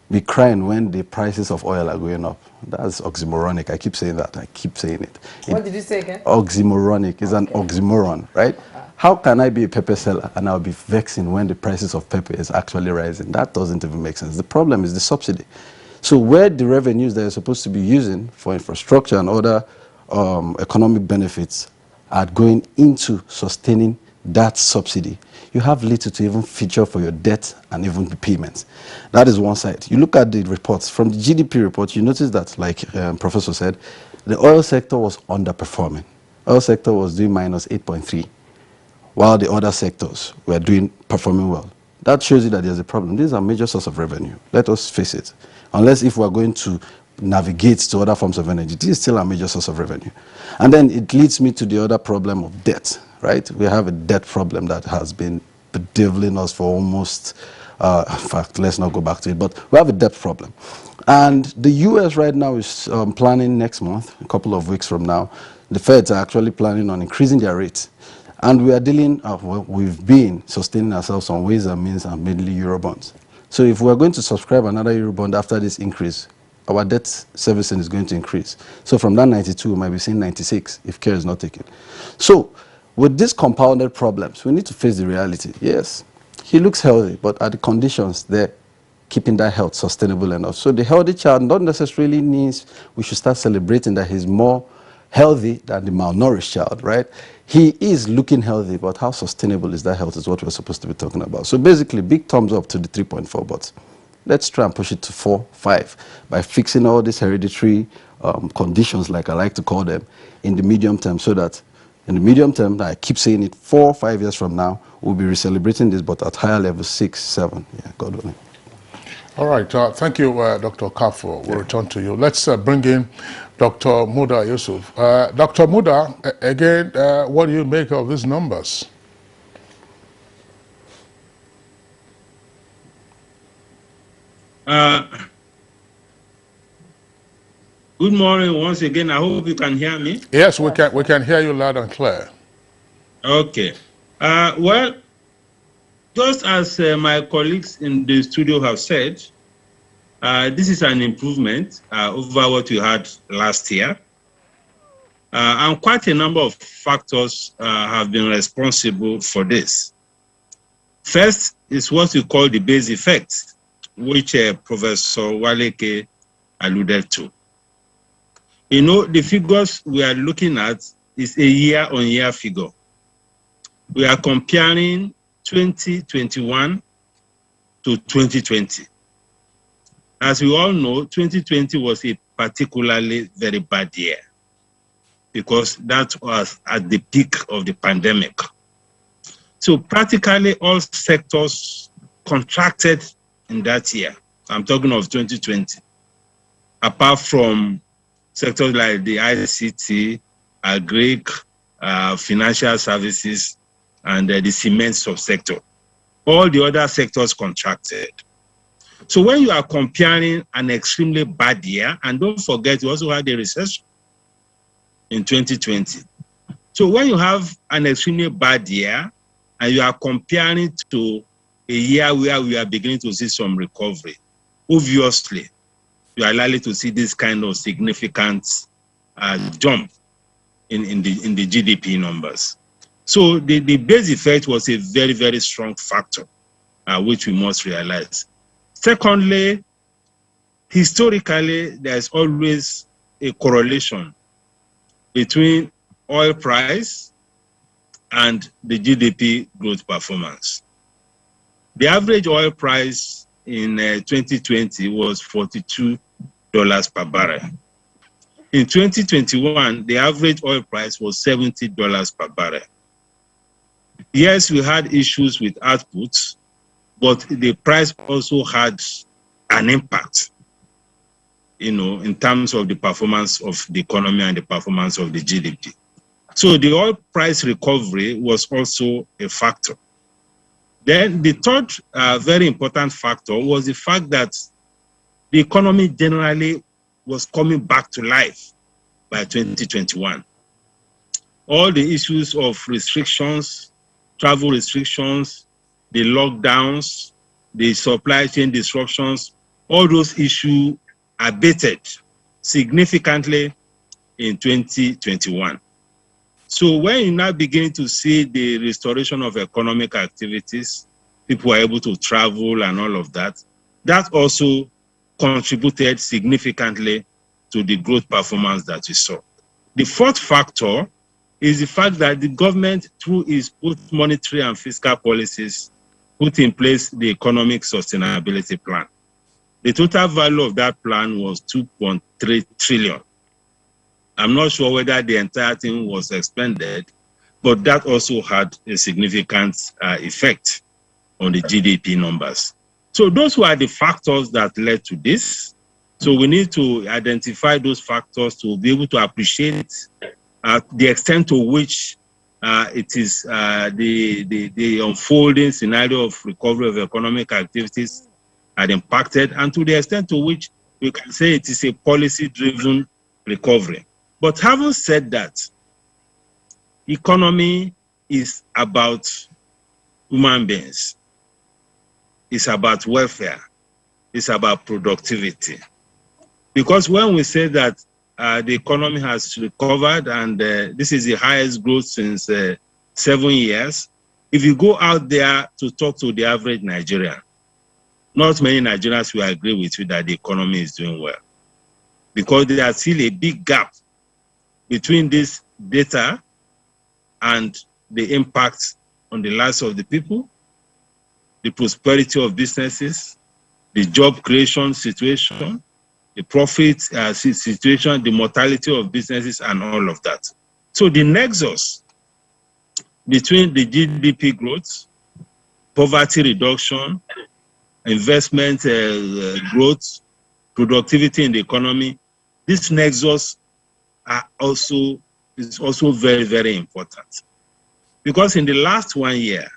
be crying when the prices of oil are going up? That's oxymoronic. I keep saying that. I keep saying it. What did you say again? Oxymoronic is an oxymoron, right? How can I be a pepper seller and I'll be vexing when the prices of pepper is actually rising? That doesn't even make sense. The problem is the subsidy. So where the revenues that you're supposed to be using for infrastructure and other economic benefits are going into sustaining that subsidy, you have little to even feature for your debt and even the payments. That is one side. You look at the reports. From the GDP report, you notice that, like Professor said, the oil sector was underperforming. Oil sector was doing minus 8.3, while the other sectors were performing well. That shows you that there's a problem. This is a major source of revenue. Let us face it. Unless if we're going to navigate to other forms of energy, this is still a major source of revenue. And then it leads me to the other problem of debt, right? We have a debt problem that has been bedeviling us for almost, in fact, let's not go back to it, but we have a debt problem. And the US right now is planning next month, a couple of weeks from now, the Feds are actually planning on increasing their rates. And we are dealing, well, we've been sustaining ourselves on ways and means and mainly Eurobonds. So if we're going to subscribe another Eurobond after this increase, our debt servicing is going to increase. So from that 92, we might be seeing 96 if care is not taken. So with these compounded problems, we need to face the reality. Yes, he looks healthy, but are the conditions there keeping that health sustainable enough? So the healthy child not necessarily means we should start celebrating that he's more healthy than the malnourished child, right? He is looking healthy, but how sustainable is that health is what we're supposed to be talking about. So basically, big thumbs up to the 3.4, but let's try and push it to 4, 5 by fixing all these hereditary conditions, like I like to call them, in the medium term, so that in the medium term, I keep saying it, 4, 5 years from now, we'll be celebrating this, but at higher levels, 6, 7. Yeah, God willing. All right. Thank you, Dr. Kafo. We'll return to you. Let's bring in Dr. Muda Yusuf. Dr. Muda, again, what do you make of these numbers? Good morning once again. I hope you can hear me. Yes, we can hear you loud and clear. Okay. Well, just as my colleagues in the studio have said, this is an improvement over what we had last year. And quite a number of factors have been responsible for this. First is what we call the base effect, which Professor Waleke alluded to. You know, the figures we are looking at is a year-on-year figure. We are comparing 2021 to 2020. As we all know, 2020 was a particularly very bad year because that was at the peak of the pandemic. So practically all sectors contracted in that year. I'm talking of 2020, apart from sectors like the ICT, agri, financial services, and the cement subsector. All the other sectors contracted. So when you are comparing an extremely bad year, and don't forget, you also had a recession in 2020. So when you have an extremely bad year, and you are comparing to a year where we are beginning to see some recovery, obviously, you are likely to see this kind of significant jump in the GDP numbers. So the base effect was a very, very strong factor, which we must realize. Secondly, historically, there's always a correlation between oil price and the GDP growth performance. The average oil price in 2020 was $42 per barrel. In 2021, the average oil price was $70 per barrel. Yes, we had issues with outputs, but the price also had an impact, in terms of the performance of the economy and the performance of the GDP. So the oil price recovery was also a factor. Then the third very important factor was the fact that the economy generally was coming back to life by 2021. All the issues of restrictions, travel restrictions, the lockdowns, the supply chain disruptions, all those issues abated significantly in 2021. So when you now begin to see the restoration of economic activities, people are able to travel and all of that, that also contributed significantly to the growth performance that we saw. The fourth factor is the fact that the government, through its both monetary and fiscal policies, put in place the economic sustainability plan. The total value of that plan was 2.3 trillion. I'm not sure whether the entire thing was expended, but that also had a significant effect on the GDP numbers. So those were the factors that led to this. So we need to identify those factors to be able to appreciate the extent to which it is the unfolding scenario of recovery of economic activities had impacted, and to the extent to which we can say it is a policy-driven recovery. But having said that, economy is about human beings. It's about welfare. It's about productivity. Because when we say that the economy has recovered and this is the highest growth since 7 years, if you go out there to talk to the average Nigerian, not many Nigerians will agree with you that the economy is doing well. Because there is still a big gap between this data and the impact on the lives of the people, the prosperity of businesses, the job creation situation, the profit situation, the mortality of businesses, and all of that. So the nexus between the GDP growth, poverty reduction, investment growth, productivity in the economy, this nexus is also very, very important. Because in the last 1 year,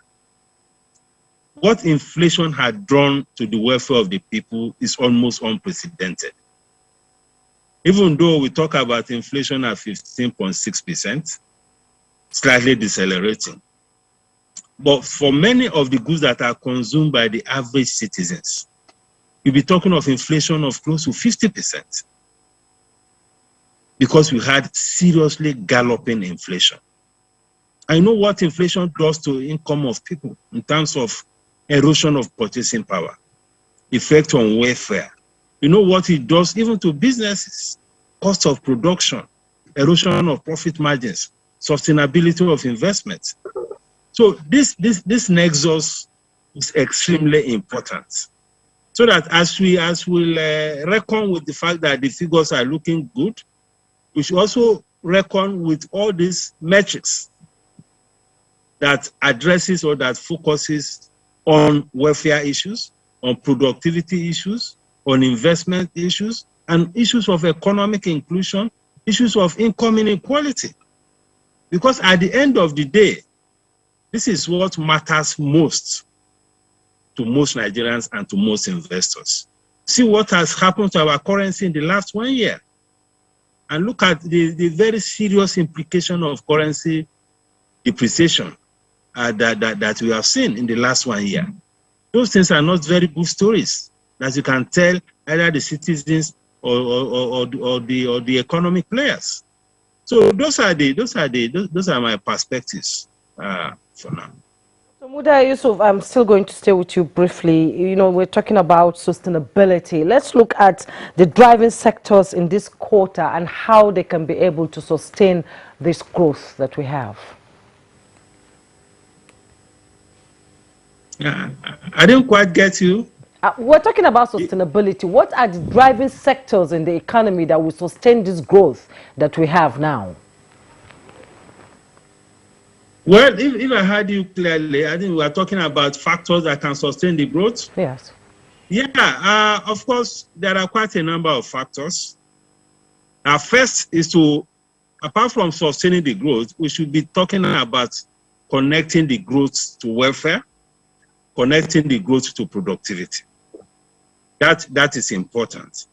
what inflation had drawn to the welfare of the people is almost unprecedented. Even though we talk about inflation at 15.6%, slightly decelerating. But for many of the goods that are consumed by the average citizens, you'll be talking of inflation of close to 50%. Because we had seriously galloping inflation. I know what inflation does to income of people in terms of erosion of purchasing power, effect on welfare. You know what it does even to businesses, cost of production, erosion of profit margins, sustainability of investment. So this nexus is extremely important. So that as we reckon with the fact that the figures are looking good, we should also reckon with all these metrics that addresses or that focuses on welfare issues, on productivity issues, on investment issues, and issues of economic inclusion, issues of income inequality. Because at the end of the day, this is what matters most to most Nigerians and to most investors. See what has happened to our currency in the last 1 year. And look at the very serious implication of currency depreciation that we have seen in the last 1 year. Those things are not very good stories that you can tell either the citizens or the economic players. So those are my perspectives for now. So Muda Yusuf, I'm still going to stay with you briefly. You know, we're talking about sustainability. Let's look at the driving sectors in this quarter and how they can be able to sustain this growth that we have. Yeah, I didn't quite get you. We're talking about sustainability. What are the driving sectors in the economy that will sustain this growth that we have now? Well, if I heard you clearly, I think we are talking about factors that can sustain the growth. Yes. Yeah, of course, there are quite a number of factors. Now, first is to, apart from sustaining the growth, we should be talking about connecting the growth to welfare, connecting the growth to productivity. That is important.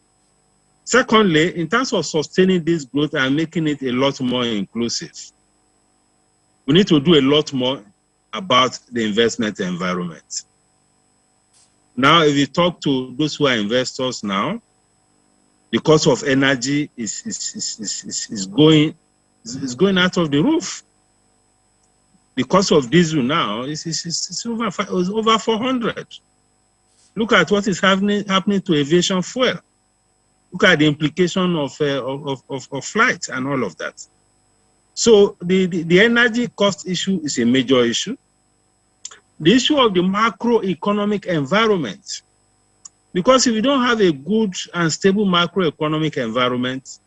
Secondly, in terms of sustaining this growth and making it a lot more inclusive, we need to do a lot more about the investment environment. Now, if you talk to those who are investors now, the cost of energy is going out of the roof. The cost of diesel now is over 400. Look at what is happening to aviation fuel. Look at the implication of flights and all of that. So the energy cost issue is a major issue. The issue of the macroeconomic environment, because if you don't have a good and stable macroeconomic environment,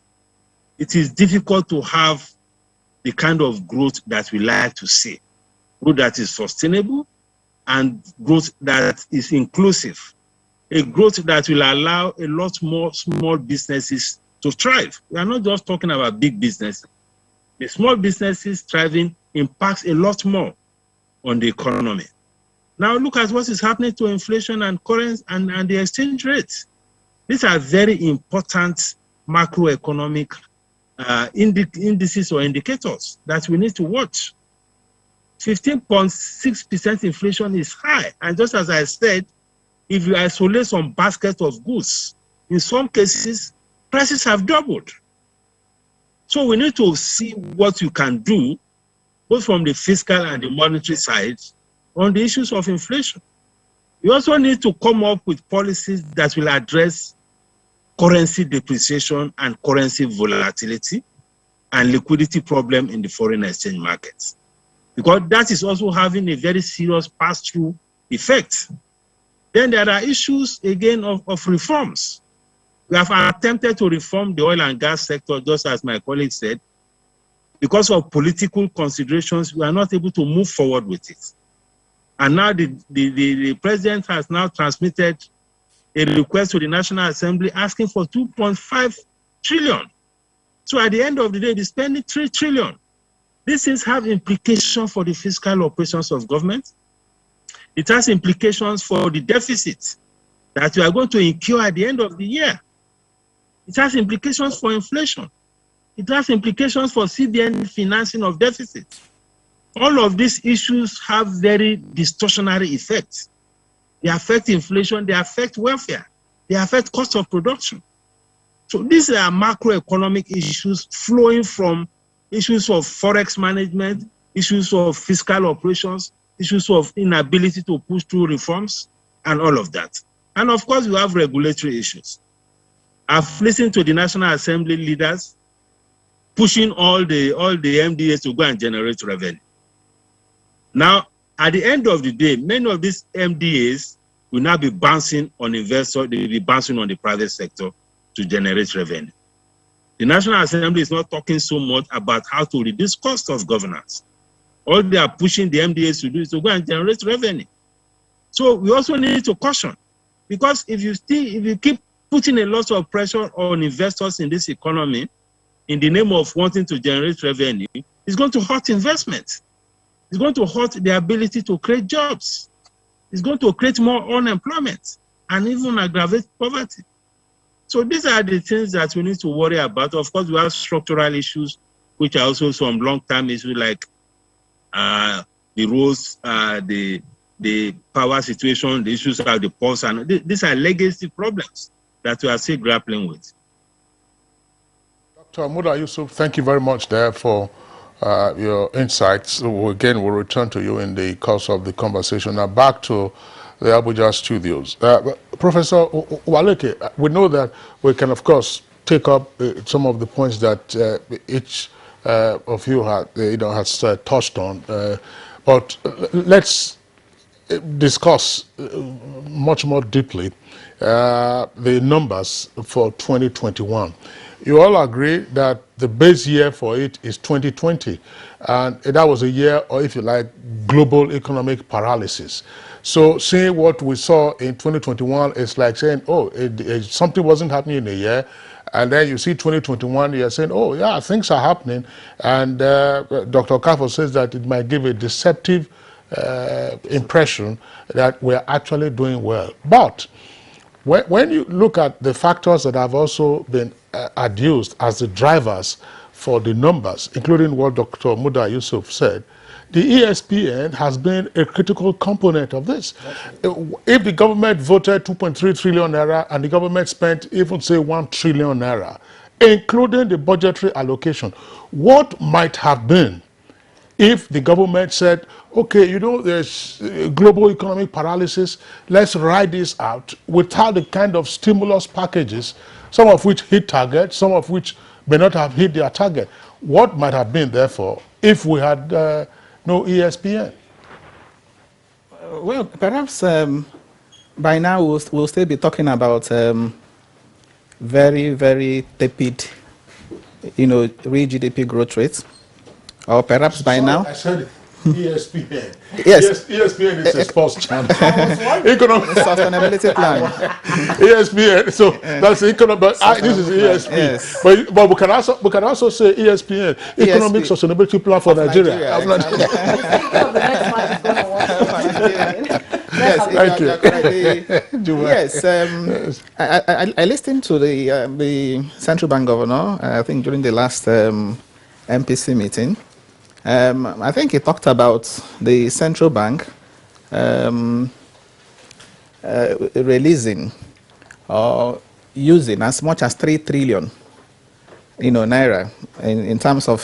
it is difficult to have the kind of growth that we like to see. Growth that is sustainable and growth that is inclusive. A growth that will allow a lot more small businesses to thrive. We are not just talking about big businesses. The small businesses thriving impacts a lot more on the economy. Now look at what is happening to inflation and currency and the exchange rates. These are very important macroeconomic indices or indicators that we need to watch. 15.6% inflation is high. And just as I said, if you isolate some basket of goods, in some cases, prices have doubled. So we need to see what you can do, both from the fiscal and the monetary side, on the issues of inflation. You also need to come up with policies that will address currency depreciation and currency volatility and liquidity problem in the foreign exchange markets. Because that is also having a very serious pass-through effect. Then there are issues, again, of reforms. We have attempted to reform the oil and gas sector, just as my colleague said. Because of political considerations, we are not able to move forward with it. And now the president has now transmitted a request to the National Assembly asking for 2.5 trillion. So at the end of the day, they're spending 3 trillion. These things have implications for the fiscal operations of government. It has implications for the deficit that we are going to incur at the end of the year. It has implications for inflation. It has implications for CBN financing of deficits. All of these issues have very distortionary effects. They affect inflation, they affect welfare, they affect cost of production. So these are macroeconomic issues flowing from issues of forex management, issues of fiscal operations, issues of inability to push through reforms, and all of that. And of course, we have regulatory issues. I've listened to the National Assembly leaders pushing all the MDAs to go and generate revenue. Now, at the end of the day, many of these MDAs will now be bouncing on investors, they will be bouncing on the private sector to generate revenue. The National Assembly is not talking so much about how to reduce cost of governance. All they are pushing the MDAs to do is to go and generate revenue. So we also need to caution, because if you keep putting a lot of pressure on investors in this economy in the name of wanting to generate revenue, it's going to hurt investment. It's going to hurt the ability to create jobs. It's going to create more unemployment and even aggravate poverty. So these are the things that we need to worry about. Of course, we have structural issues, which are also some long-term issues like the roads, the power situation, the issues of the pulse, and these are legacy problems that we are still grappling with. Dr. Muda Yusuf, thank you very much there for your insights. So again, we'll return to you in the course of the conversation. Now back to the Abuja studios. Professor Waleke, we know that we can, of course, take up some of the points that each of you had, has touched on. But let's discuss much more deeply the numbers for 2021. You all agree that the base year for it is 2020, and that was a year, or if you like, global economic paralysis. So seeing what we saw in 2021 is like saying, oh, something wasn't happening in a year, and then you see 2021, you're saying, oh yeah, things are happening, and Dr. Kafo says that it might give a deceptive impression that we're actually doing well. But when you look at the factors that have also been adduced as the drivers for the numbers, including what Dr. Muda Yusuf said, the ESPN has been a critical component of this. If the government voted 2.3 trillion naira and the government spent even say 1 trillion naira, including the budgetary allocation, what might have been if the government said, okay, you know, there's global economic paralysis, let's ride this out without the kind of stimulus packages, some of which hit target, some of which may not have hit their target. What might have been, therefore, if we had no ESPN? Well, perhaps by now we'll still be talking about very, very tepid, real GDP growth rates. Or perhaps by now. I said it. ESPN. Yes. ESPN is a sports channel. Economic sustainability plan. ESPN. So that's economic. But this is ESP. Yes. But we can also say ESPN, Economic Sustainability Plan for Nigeria. Yes. I listened to the central bank governor. I think during the last MPC meeting. I think he talked about the central bank releasing or using as much as 3 trillion, naira in terms of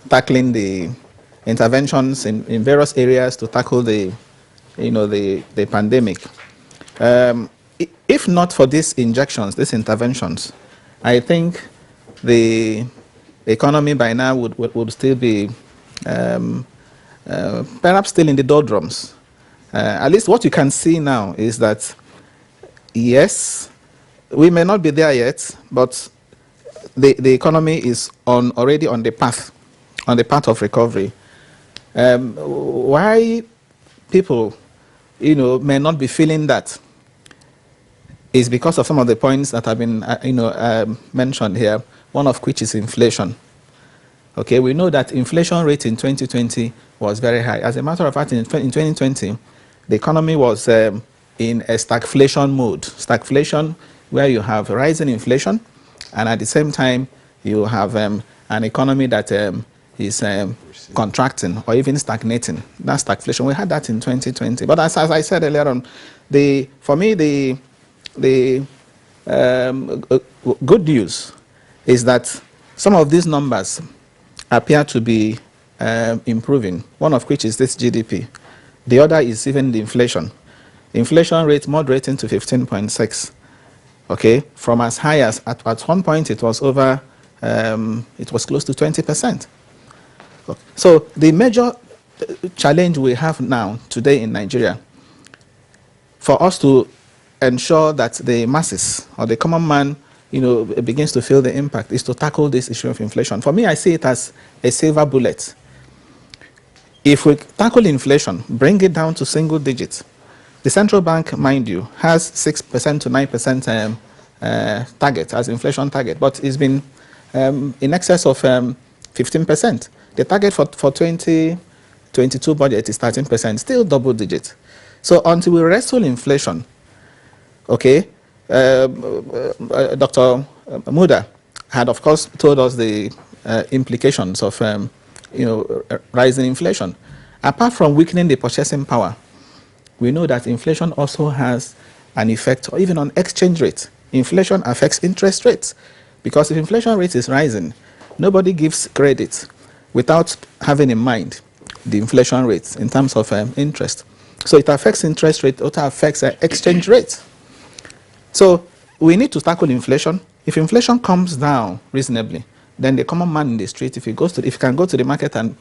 tackling the interventions in various areas to tackle the pandemic. If not for these injections, these interventions, I think the economy by now would still be perhaps still in the doldrums. At least what you can see now is that, yes, we may not be there yet, but the economy is already on the path of recovery. Why people, may not be feeling that is because of some of the points that have been, mentioned here. One of which is inflation. Okay, we know that inflation rate in 2020 was very high. As a matter of fact, in 2020, the economy was in a stagflation mode. Stagflation, where you have rising inflation, and at the same time, you have an economy that is contracting or even stagnating. That's stagflation. We had that in 2020. But as I said earlier on, for me, the good news is that some of these numbers appear to be improving, one of which is this GDP. The other is even the inflation. Inflation rate moderating to 15.6, okay, from as high as, at one point it was over, it was close to 20%. So the major challenge we have now, today in Nigeria, for us to ensure that the masses or the common man begins to feel the impact is to tackle this issue of inflation. For me, I see it as a silver bullet. If we tackle inflation, bring it down to single digits, the central bank, mind you, has 6% to 9% target as inflation target, but it's been in excess of 15%. The target for 2022 budget is 13%, still double digit. So until we wrestle inflation, okay, Dr. Muda had, of course, told us the implications of, rising inflation. Apart from weakening the purchasing power, we know that inflation also has an effect, or even on exchange rate. Inflation affects interest rates, because if inflation rate is rising, nobody gives credit without having in mind the inflation rates in terms of interest. So it affects interest rate, it affects exchange rate. So we need to tackle inflation. If inflation comes down reasonably, then the common man in the street, if he can go to the market and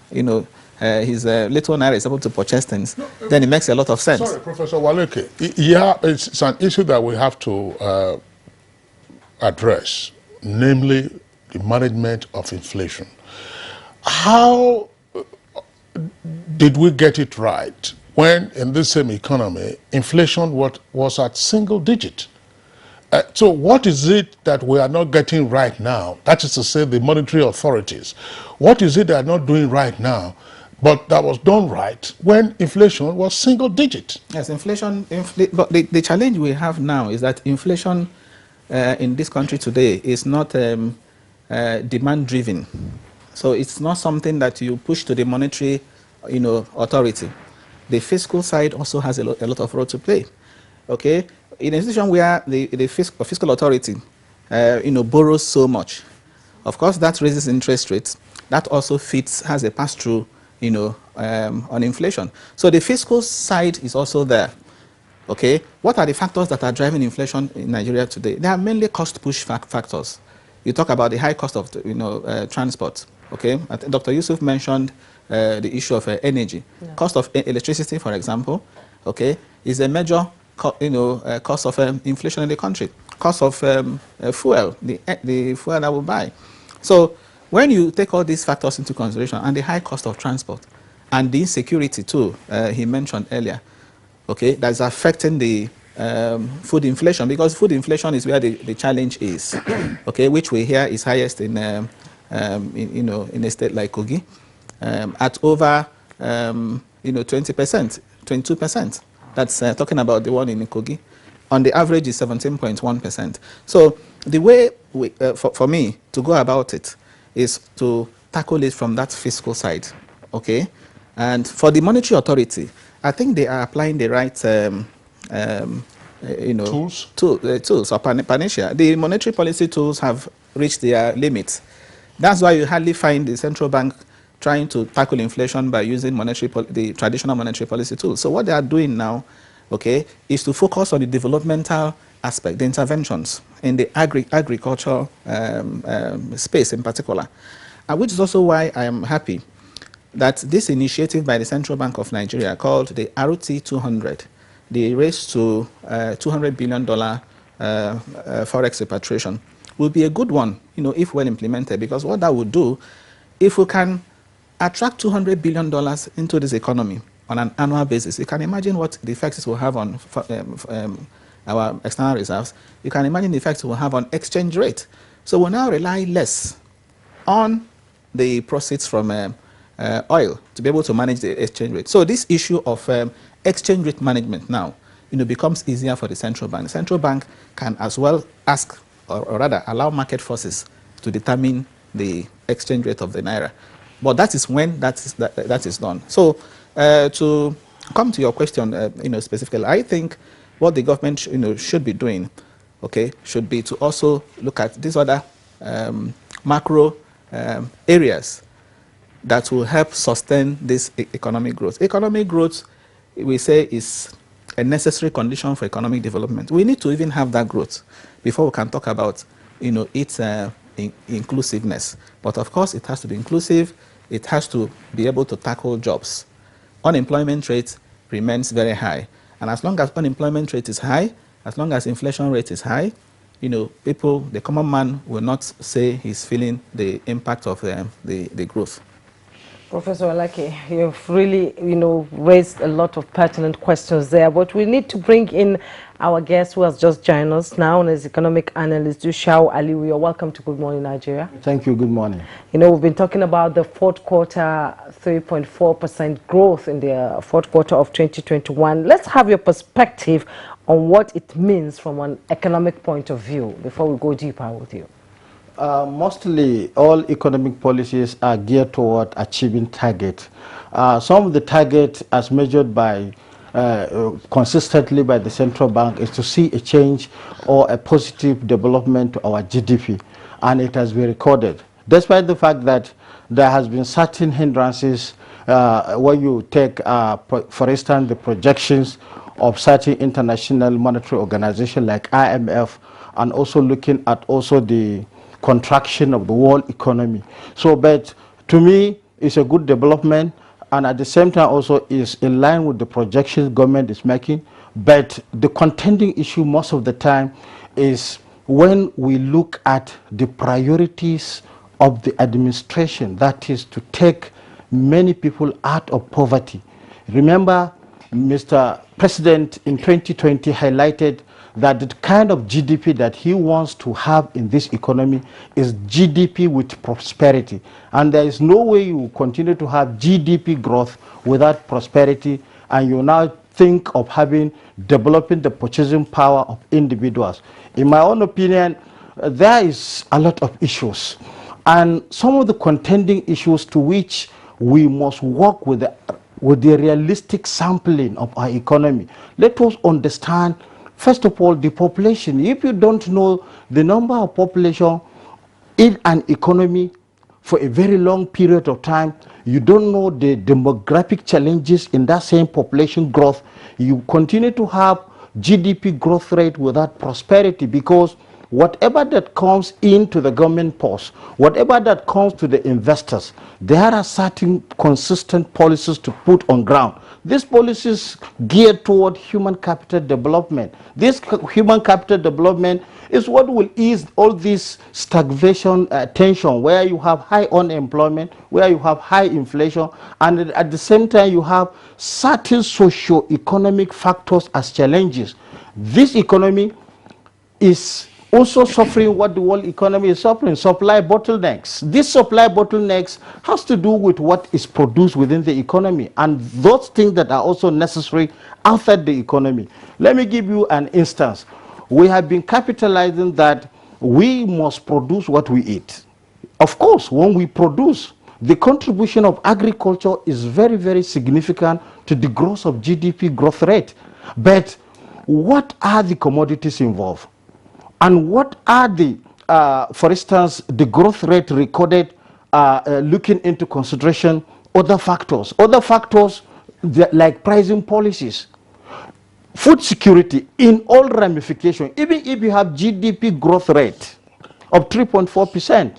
his little naira is able to purchase things, then it makes a lot of sense. Sorry, Professor Waleke. Yeah, it's an issue that we have to address, namely the management of inflation. How did we get it right when in this same economy, inflation was at single digit? So what is it that we are not getting right now? That is to say, the monetary authorities. What is it they are not doing right now, but that was done right when inflation was single digit? Yes, but the challenge we have now is that inflation in this country today is not demand driven. So it's not something that you push to the monetary, authority. The fiscal side also has a lot of role to play. Okay, in a situation where the fiscal authority, borrows so much, of course that raises interest rates. That also has a pass through, on inflation. So the fiscal side is also there. Okay, what are the factors that are driving inflation in Nigeria today? They are mainly cost push factors. You talk about the high cost of transport. Okay, Dr. Yusuf mentioned the issue of energy. Yeah. Cost of electricity, for example, okay, is a major cost of inflation in the country. Cost of fuel, the fuel that we buy. So when you take all these factors into consideration and the high cost of transport and the insecurity too, he mentioned earlier, okay, that's affecting the food inflation, because food inflation is where the challenge is, okay, which we hear is highest in a state like Kogi, at over 20%, 22%. That's talking about the one in Kogi. On the average is 17.1%. So the way for me to go about it is to tackle it from that fiscal side, okay? And for the monetary authority, I think they are applying the right tools or panacea. The monetary policy tools have reached their limits. That's why you hardly find the central bank trying to tackle inflation by using the traditional monetary policy tools. So what they are doing now, okay, is to focus on the developmental aspect, the interventions in the agricultural space in particular, which is also why I am happy that this initiative by the Central Bank of Nigeria called the RT200, the race to $200 billion forex repatriation, will be a good one, if well implemented, because what that would do, if we can attract $200 billion into this economy on an annual basis, you can imagine what the effects it will have on our external reserves. You can imagine the effects it will have on exchange rate. So we'll now rely less on the proceeds from oil to be able to manage the exchange rate. So this issue of exchange rate management now, becomes easier for the central bank. The central bank can as well ask, or rather allow market forces to determine the exchange rate of the naira. But that is when that is done. So to come to your question, specifically, I think what the government should be doing, okay, should be to also look at these other macro areas that will help sustain this economic growth. Economic growth, we say, is a necessary condition for economic development. We need to even have that growth before we can talk about, its inclusiveness. But of course, it has to be inclusive. It has to be able to tackle jobs. Unemployment rate remains very high. And as long as unemployment rate is high, as long as inflation rate is high, people, the common man, will not say he's feeling the impact of the growth. Professor Waleke, you've really, raised a lot of pertinent questions there, but we need to bring in our guest who has just joined us now, as economic analyst, Dushau Aliu. You're welcome to Good Morning Nigeria. Thank you. Good morning. We've been talking about the fourth quarter, 3.4% growth in the fourth quarter of 2021. Let's have your perspective on what it means from an economic point of view before we go deeper with you. Mostly all economic policies are geared toward achieving target. Some of the target as measured by consistently by the central bank is to see a change or a positive development to our GDP, and it has been recorded. Despite the fact that there has been certain hindrances when you take, for instance, the projections of certain international monetary organizations like IMF, and also looking at the contraction of the world economy. So, but to me, it's a good development. and at the same time also is in line with the projections government is making. But the contending issue most of the time is when we look at the priorities of the administration, that is to take many people out of poverty. Remember, Mr. President in 2020 highlighted that the kind of GDP that he wants to have in this economy is GDP with prosperity. And there is no way you continue to have GDP growth without prosperity, and you now think of developing the purchasing power of individuals. In my own opinion, there is a lot of issues. And some of the contending issues to which we must work with the realistic sampling of our economy. Let us understand, first of all, the population. If you don't know the number of population in an economy for a very long period of time, you don't know the demographic challenges in that same population growth, you continue to have GDP growth rate without prosperity, because whatever that comes into the government purse, whatever that comes to the investors, there are certain consistent policies to put on ground. These policies geared toward human capital development. This human capital development is what will ease all this stagnation tension, where you have high unemployment, where you have high inflation, and at the same time you have certain socio-economic factors as challenges. This economy is also suffering what the world economy is suffering, supply bottlenecks. These supply bottlenecks has to do with what is produced within the economy and those things that are also necessary outside the economy. Let me give you an instance. We have been capitalizing that we must produce what we eat. Of course, when we produce, the contribution of agriculture is very, very significant to the growth of GDP growth rate. But what are the commodities involved? And what are the, for instance, the growth rate recorded looking into consideration other factors? Other factors like pricing policies, food security in all ramifications. Even if you have GDP growth rate of 3.4%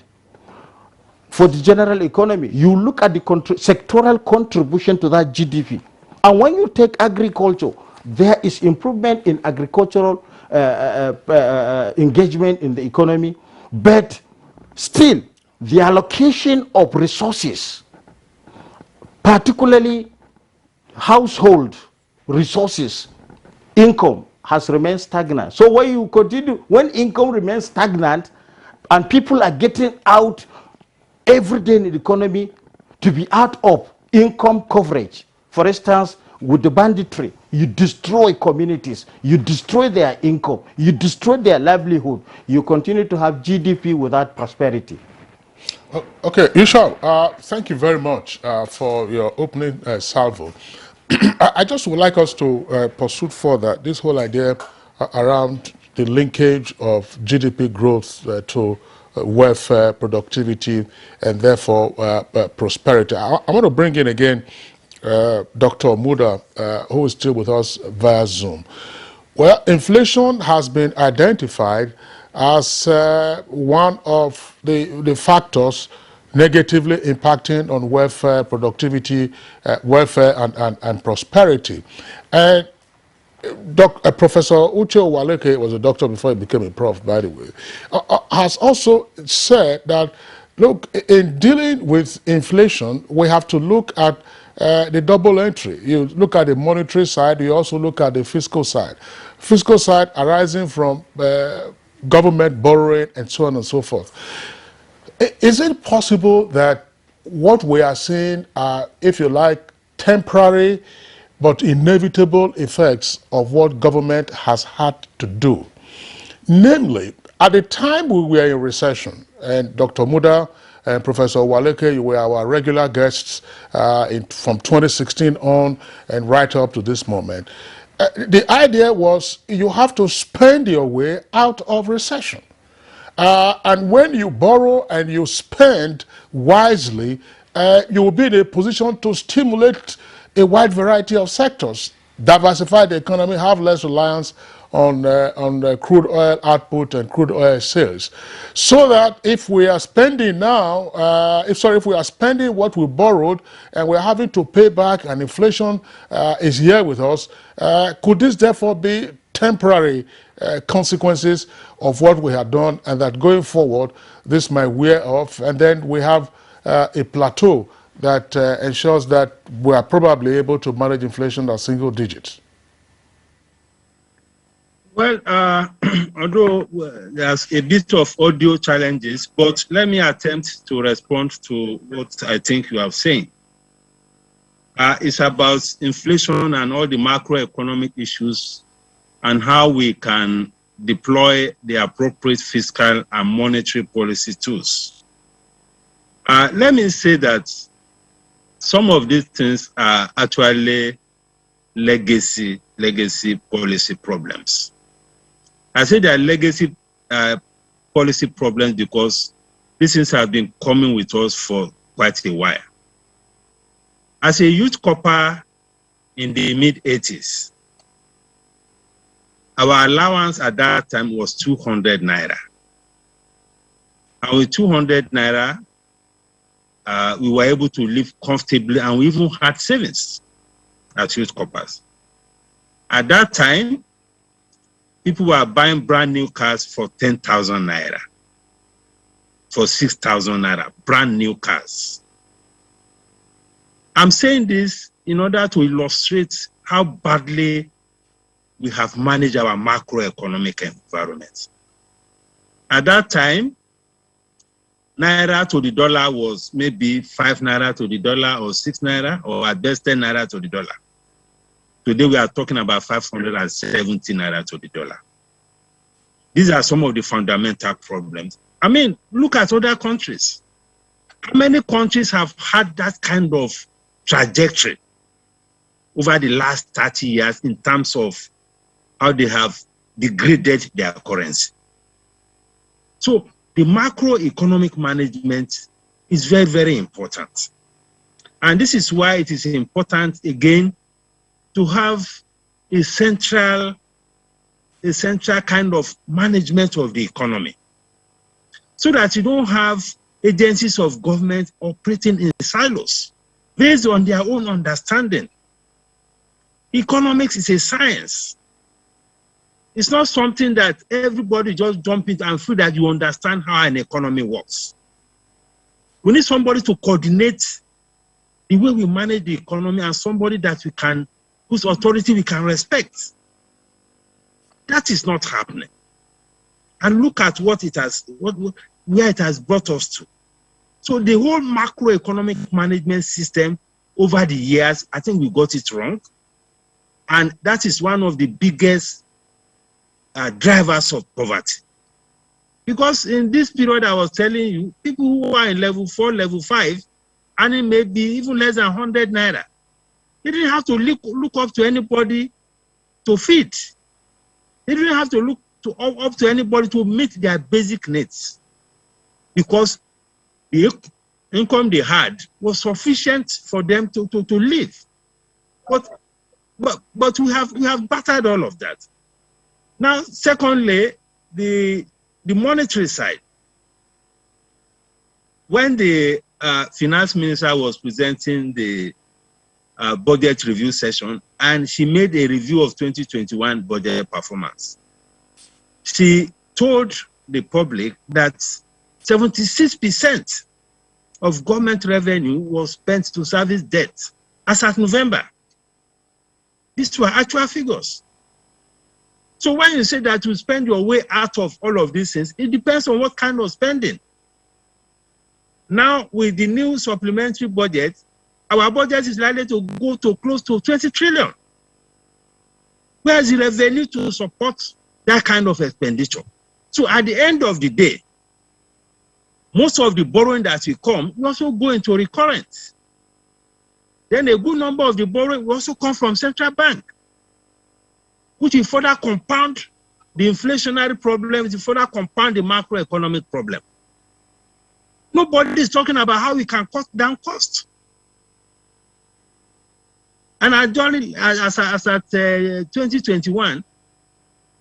for the general economy, you look at the sectoral contribution to that GDP. And when you take agriculture, there is improvement in agricultural engagement in the economy, but still the allocation of resources, particularly household resources, income has remained stagnant. So when you continue, when income remains stagnant and people are getting out every day in the economy to be out of income coverage, for instance, with the banditry, you destroy communities, you destroy their income, you destroy their livelihood, you continue to have GDP without prosperity. Okay, Yusuf, thank you very much for your opening salvo. I just would like us to pursue further this whole idea around the linkage of GDP growth to welfare, productivity, and therefore prosperity. I want to bring in again Dr. Muda, who is still with us via Zoom. Well, inflation has been identified as one of the factors negatively impacting on welfare, productivity, welfare, and prosperity. And Professor Uche Waleke was a doctor before he became a prof, by the way, has also said that, look, in dealing with inflation, we have to look at the double entry. You look at the monetary side, you also look at the fiscal side. Fiscal side arising from government borrowing and so on and so forth. Is it possible that what we are seeing are, if you like, temporary but inevitable effects of what government has had to do? Namely, at the time we were in recession, and Dr. Muda and Professor Waleke, you were our regular guests from 2016 on and right up to this moment. The idea was you have to spend your way out of recession. And when you borrow and you spend wisely, you will be in a position to stimulate a wide variety of sectors, diversify the economy, have less reliance on crude oil output and crude oil sales, so that if we are spending now, if we are spending what we borrowed and we're having to pay back and inflation is here with us, could this therefore be temporary consequences of what we have done, and that going forward this might wear off, and then we have a plateau that ensures that we are probably able to manage inflation at single digits? Well, although there's a bit of audio challenges, but let me attempt to respond to what I think you have saying. It's about inflation and all the macroeconomic issues and how we can deploy the appropriate fiscal and monetary policy tools. Let me say that some of these things are actually legacy policy problems. I say they are legacy policy problems because these things have been coming with us for quite a while. As a youth corper in the mid-80s, our allowance at that time was 200 naira. And with 200 naira, we were able to live comfortably, and we even had savings as youth corpers. At that time, people were buying brand new cars for 10,000 naira, for 6,000 naira, brand new cars. I'm saying this in order to illustrate how badly we have managed our macroeconomic environment. At that time, naira to the dollar was maybe 5 naira to the dollar, or 6 naira, or at best 10 naira to the dollar. Today we are talking about 570 naira to the dollar. These are some of the fundamental problems. I mean, look at other countries. How many countries have had that kind of trajectory over the last 30 years in terms of how they have degraded their currency? So the macroeconomic management is very, very important. And this is why it is important, again, to have a central kind of management of the economy, so that you don't have agencies of government operating in silos based on their own understanding. Economics is a science. It's not something that everybody just jump into and feel that you understand how an economy works. We need somebody to coordinate the way we manage the economy, and somebody that we can, whose authority we can respect. That is not happening. And look at what it has, where it has brought us to. So the whole macroeconomic management system over the years, I think we got it wrong. And that is one of the biggest drivers of poverty. Because in this period I was telling you, people who are in level 4, level 5, and it may be even less than 100 naira, they didn't have to look up to anybody to feed. They didn't have to look up to anybody to meet their basic needs, because the income they had was sufficient for them to live. But we have battered all of that. Now, secondly, the monetary side. When the finance minister was presenting the budget review session, and she made a review of 2021 budget performance, she told the public that 76% of government revenue was spent to service debt as at November. These were actual figures. So when you say that you spend your way out of all of these things, it depends on what kind of spending. Now, with the new supplementary budget, our budget is likely to go to close to 20 trillion. Where is the revenue to support that kind of expenditure? So at the end of the day, most of the borrowing that will come will also go into recurrent. Then a good number of the borrowing will also come from central bank, which will further compound the inflationary problems, will further compound the macroeconomic problem. Nobody is talking about how we can cut down costs. And as at 2021,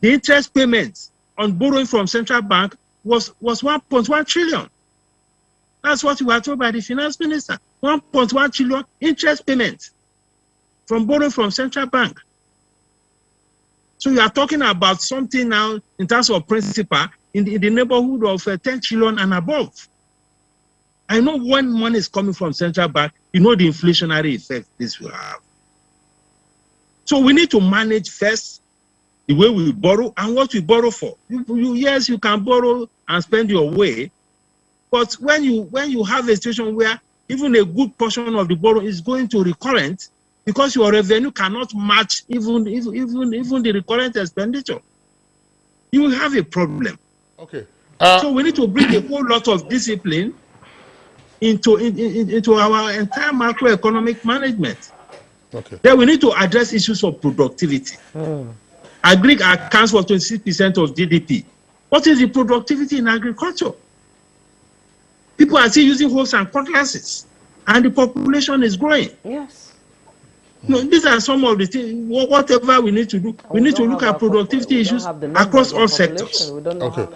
The interest payments on borrowing from central bank was 1.1 trillion. That's what we were told by the finance minister. 1.1 trillion interest payments from borrowing from central bank. So you are talking about something now in terms of principal in the neighborhood of 10 trillion and above. I know when money is coming from central bank, you know the inflationary effect this will have. So we need to manage first the way we borrow and what we borrow for. Yes, you can borrow and spend your way, but when you have a situation where even a good portion of the borrow is going to recurrent because your revenue cannot match even the recurrent expenditure, you will have a problem. Okay. So we need to bring a whole lot of discipline into our entire macroeconomic management. Okay. Then we need to address issues of productivity. Agri accounts for 26% of GDP. What is the productivity in agriculture? People are still using hoes and cutlasses, and the population is growing. Yes. No, these are some of the things. Whatever we need to do, we need to look at productivity issues across all sectors. Okay.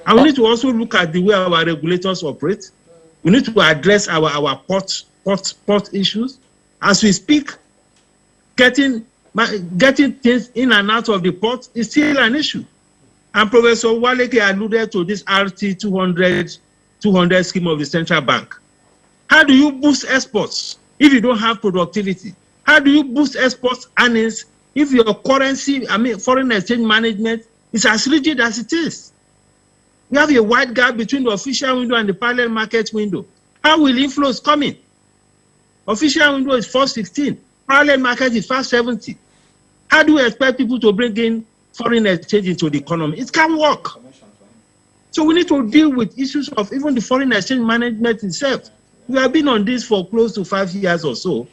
And we need to also look at the way our regulators operate. We need to address our port issues. As we speak, getting things in and out of the port is still an issue. And Professor Waleke alluded to this RT 200 scheme of the central bank. How do you boost exports if you don't have productivity? How do you boost exports earnings if your currency, foreign exchange management is as rigid as it is? We have a wide gap between the official window and the parallel market window. How will inflows come in? Official window is 416. Parallel market is 570. How do we expect people to bring in foreign exchange into the economy? It can't work. So we need to deal with issues of even the foreign exchange management itself. We have been on this for close to 5 years or so.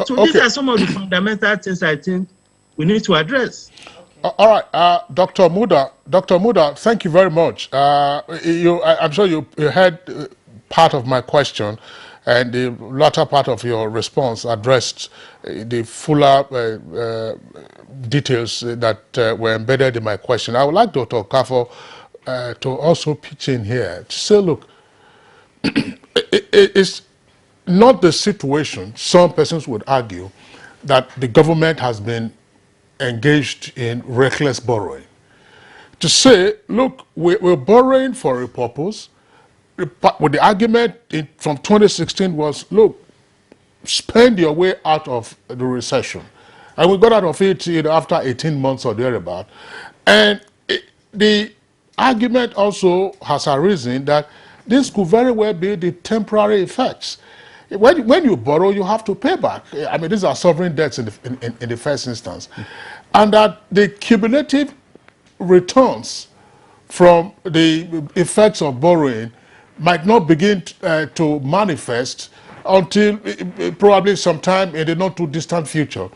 So these are some of the fundamental things I think we need to address. All right, Dr. Muda, thank you very much. I'm sure you heard part of my question, and the latter part of your response addressed the fuller details that were embedded in my question. I would like Dr. Kafo to also pitch in here to say, look, it's not the situation, some persons would argue, that the government has been engaged in reckless borrowing. To say, look, we're borrowing for a purpose, with the argument from 2016 was, look, spend your way out of the recession. And we got out of it after 18 months or thereabout. And the argument also has arisen that this could very well be the temporary effects. When you borrow, you have to pay back. I mean, these are sovereign debts in the first instance. And that the cumulative returns from the effects of borrowing might not begin to manifest until probably sometime in the not too distant future,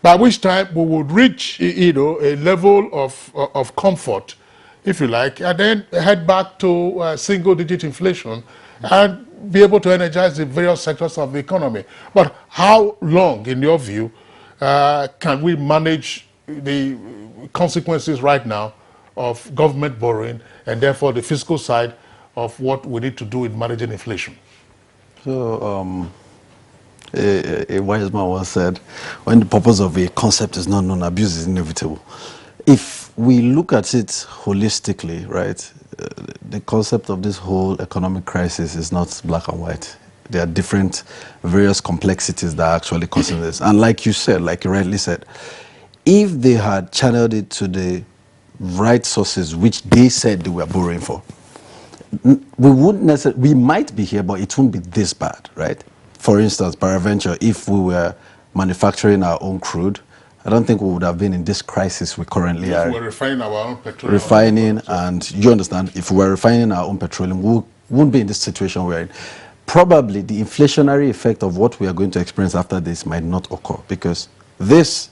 by which time we would reach a level of comfort, if you like, and then head back to single-digit inflation and be able to energize the various sectors of the economy. But how long, in your view, can we manage the consequences right now of government borrowing and therefore the fiscal side of what we need to do in managing inflation? So, a wise man once said, when the purpose of a concept is not known, abuse is inevitable. If we look at it holistically, right, the concept of this whole economic crisis is not black and white. There are different, various complexities that are actually causing this. And like you said, like you rightly said, if they had channeled it to the right sources, which they said they were borrowing for, we wouldn't necessarily, we might be here, but it won't be this bad, right? For instance, peradventure, if we were manufacturing our own crude, I don't think we would have been in this crisis we currently are. If we were refining our own petroleum. Refining, and you understand, if we were refining our own petroleum, we wouldn't be in this situation we're in. Probably the inflationary effect of what we are going to experience after this might not occur, because this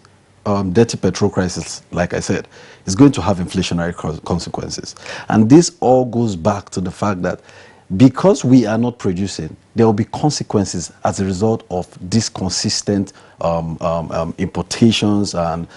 dirty petrol crisis, like I said, is going to have inflationary consequences. And this all goes back to the fact that Because we are not producing, there will be consequences as a result of these consistent importations and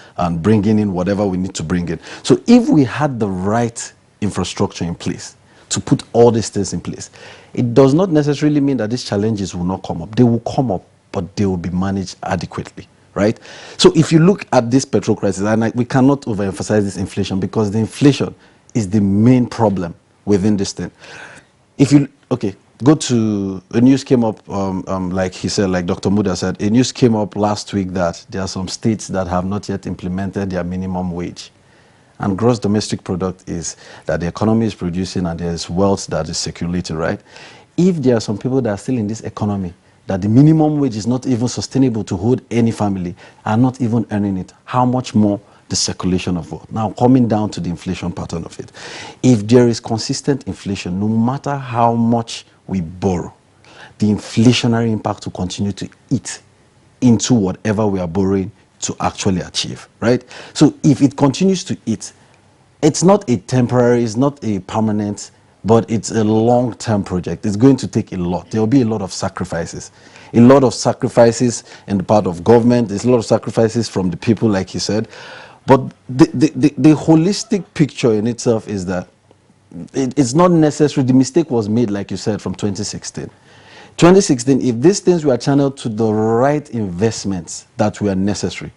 bringing in whatever we need to bring in. So if we had the right infrastructure in place to put all these things in place, it does not necessarily mean that these challenges will not come up. They will come up, but they will be managed adequately, right? So if you look at this petrol crisis, and we cannot overemphasize this inflation, because the inflation is the main problem within this thing. If you, okay, go to, a news came up, like he said, like Dr. Muda said, a news came up last week that there are some states that have not yet implemented their minimum wage. And gross domestic product is that the economy is producing and there's wealth that is circulating, right? If there are some people that are still in this economy, that the minimum wage is not even sustainable to hold any family, are not even earning it, how much more the circulation of wealth? Now, coming down to the inflation pattern of it, if there is consistent inflation, no matter how much we borrow, the inflationary impact will continue to eat into whatever we are borrowing to actually achieve, right? So if it continues to eat, it's not a temporary, it's not a permanent, but it's a long-term project. It's going to take a lot. There will be a lot of sacrifices. A lot of sacrifices in the part of government. There's a lot of sacrifices from the people, like he said. But the holistic picture in itself is that it's not necessary. The mistake was made, like you said, from 2016. 2016, if these things were channeled to the right investments that were necessary,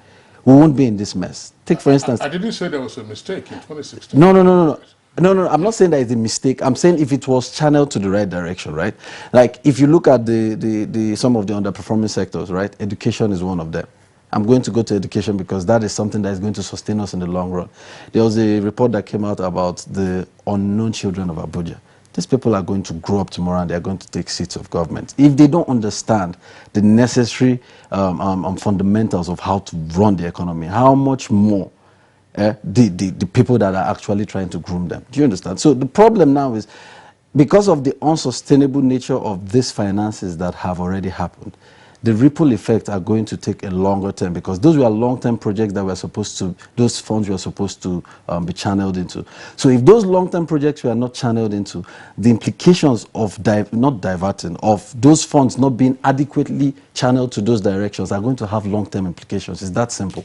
we won't be in this mess. Take, for instance... I didn't say there was a mistake in 2016. No, I'm not saying that it's a mistake. I'm saying if it was channeled to the right direction, right? Like, if you look at some of the underperforming sectors, right? Education is one of them. I'm going to go to education because that is something that is going to sustain us in the long run. There was a report that came out about the unknown children of Abuja. These people are going to grow up tomorrow and they're going to take seats of government. If they don't understand the necessary fundamentals of how to run the economy, how much more the people that are actually trying to groom them. Do you understand? So the problem now is, because of the unsustainable nature of these finances that have already happened, the ripple effects are going to take a longer term, because those were long-term projects that were supposed to, those funds were supposed to be channeled into. So if those long-term projects were not channeled into, the implications of not diverting, of those funds not being adequately channeled to those directions are going to have long-term implications. It's that simple.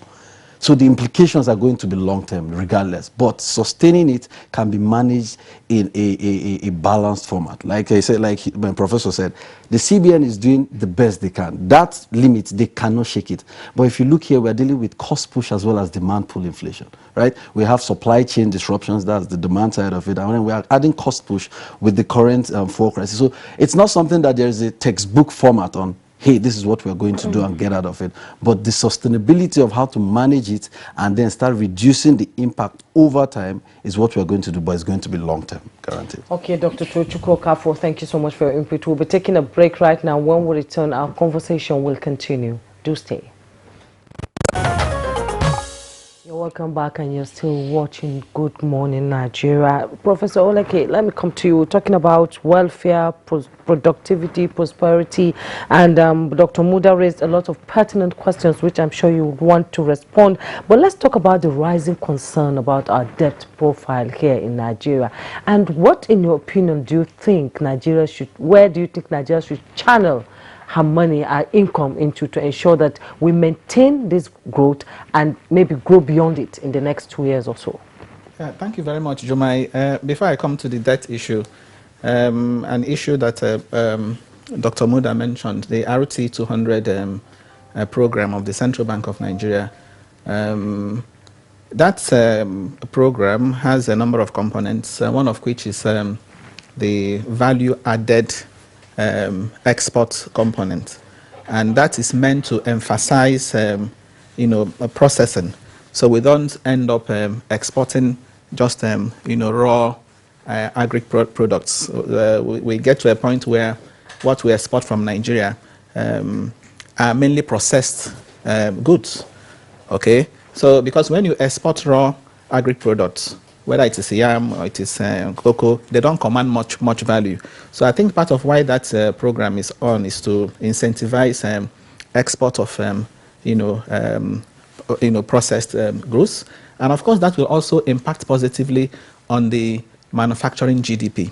So the implications are going to be long-term regardless, but sustaining it can be managed in a balanced format. Like I said, like my professor said, the CBN is doing the best they can. That limit, they cannot shake it. But if you look here, we're dealing with cost push as well as demand pull inflation, right? We have supply chain disruptions, that's the demand side of it, and then we are adding cost push with the current fuel crisis. So it's not something that there is a textbook format on, hey, this is what we're going to do and get out of it. But the sustainability of how to manage it and then start reducing the impact over time is what we're going to do, but it's going to be long-term, guaranteed. Okay, Dr. Tochukwu Okafor, thank you so much for your input. We'll be taking a break right now. When we return, our conversation will continue. Do stay. You're welcome back, and you're still watching Good Morning Nigeria. Professor Oleke, let me come to you. We're talking about welfare, productivity, prosperity, and Dr. Muda raised a lot of pertinent questions which I'm sure you would want to respond. But let's talk about the rising concern about our debt profile here in Nigeria. And what, in your opinion, do you think Nigeria should, where do you think Nigeria should channel her money, our income into, to ensure that we maintain this growth and maybe grow beyond it in the next 2 years or so? Thank you very much, Jumai. Before I come to the debt issue, an issue that Dr. Muda mentioned, the RT 200 program of the Central Bank of Nigeria. That program has a number of components, one of which is the value-added export component, and that is meant to emphasize, processing, so we don't end up exporting just raw agri products. We get to a point where what we export from Nigeria are mainly processed goods. Okay, so because when you export raw agri products, whether it is yam or it is cocoa, they don't command much value. So I think part of why that program is on is to incentivize export of processed goods, and of course that will also impact positively on the manufacturing GDP,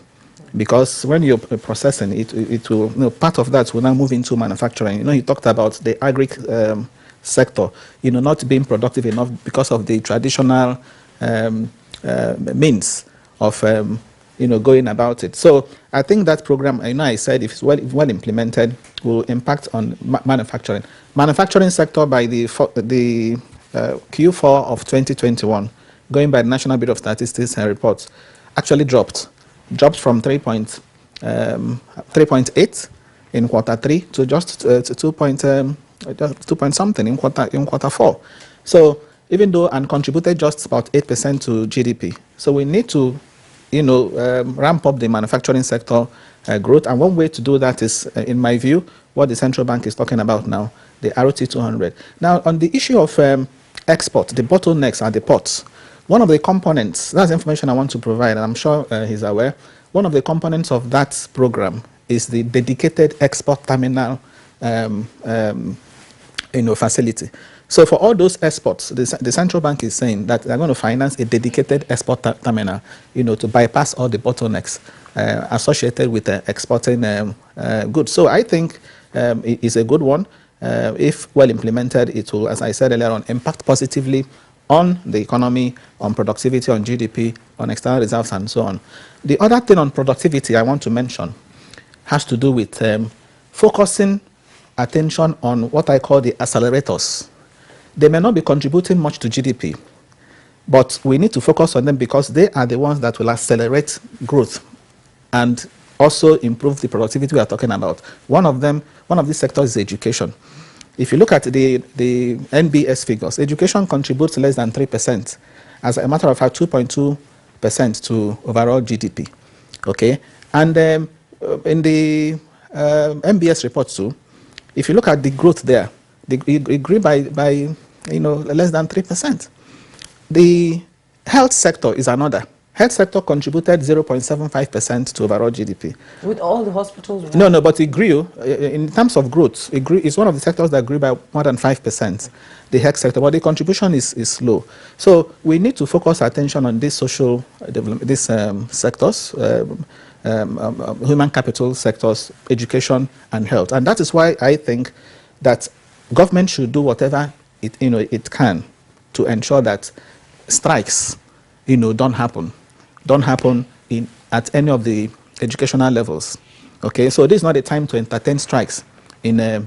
because when you're processing it will, part of that will now move into manufacturing. You talked about the agri sector, not being productive enough because of the traditional means of going about it. So I think that program, I said, if it's well implemented, will impact on manufacturing. Manufacturing sector by the Q4 of 2021, going by the National Bureau of Statistics and reports, actually dropped from 3.8 in quarter 3 to just 2 point something in quarter 4. So even though and contributed just about 8% to GDP. So we need to ramp up the manufacturing sector growth. And one way to do that is, in my view, what the central bank is talking about now, the ROT 200. Now, on the issue of export, the bottlenecks at the ports, one of the components, that's information I want to provide, and I'm sure he's aware, one of the components of that program is the dedicated export terminal facility. So for all those exports, the central bank is saying that they're going to finance a dedicated export terminal, to bypass all the bottlenecks associated with exporting goods. So I think it is a good one. If well implemented, it will, as I said earlier on, impact positively on the economy, on productivity, on GDP, on external reserves, and so on. The other thing on productivity I want to mention has to do with focusing attention on what I call the accelerators. They may not be contributing much to GDP, but we need to focus on them because they are the ones that will accelerate growth and also improve the productivity we are talking about. One of these sectors is education. If you look at the NBS figures, education contributes less than 3%. As a matter of fact, 2.2% to overall GDP. Okay, and in the NBS report too, if you look at the growth there, it grew by less than 3%. The health sector is another. Health sector contributed 0.75% to overall GDP. With all the hospitals? Right? No, but it grew. In terms of growth, it's one of the sectors that grew by more than 5%, the health sector, but the contribution is low. So we need to focus attention on these social development, these sectors, human capital sectors, education and health. And that is why I think that government should do whatever it can to ensure that strikes don't happen at any of the educational levels. Okay, so this is not a time to entertain strikes in the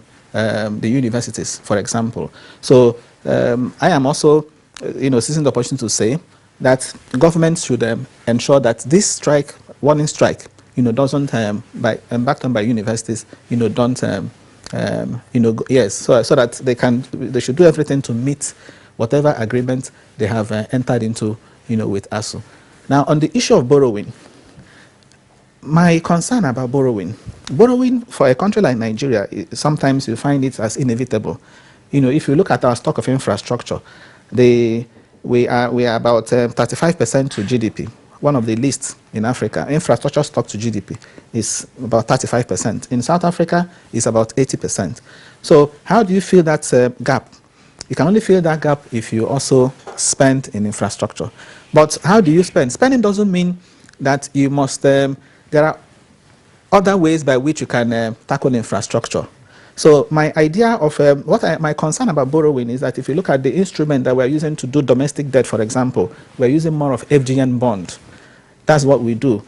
universities, for example. So I am also seizing the opportunity to say that government should ensure that this warning strike doesn't embarked on by universities don't yes, so that they should do everything to meet whatever agreement they have entered into with ASU. Now, on the issue of borrowing, my concern about borrowing for a country like Nigeria, sometimes you find it as inevitable. If you look at our stock of infrastructure, we are about 35% to GDP, one of the least in Africa. Infrastructure stock to GDP is about 35%. In South Africa, it's about 80%. So how do you fill that gap? You can only fill that gap if you also spend in infrastructure. But how do you spend? Spending doesn't mean that you must, there are other ways by which you can tackle infrastructure. So my idea of, my concern about borrowing is that if you look at the instrument that we're using to do domestic debt, for example, we're using more of FGN bond. That's what we do.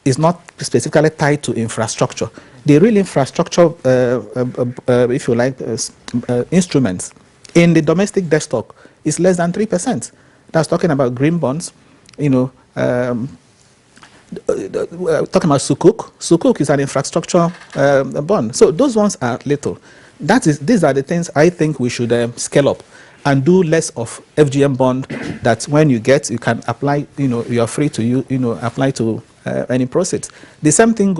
It's not specifically tied to infrastructure. The real infrastructure, if you like, instruments in the domestic debt stock is less than 3%. That's talking about green bonds, talking about Sukuk. Sukuk is an infrastructure bond. So those ones are little. These are the things I think we should scale up and do less of FGM bond that when you get, you can apply, you are free to, apply to any proceeds. The same thing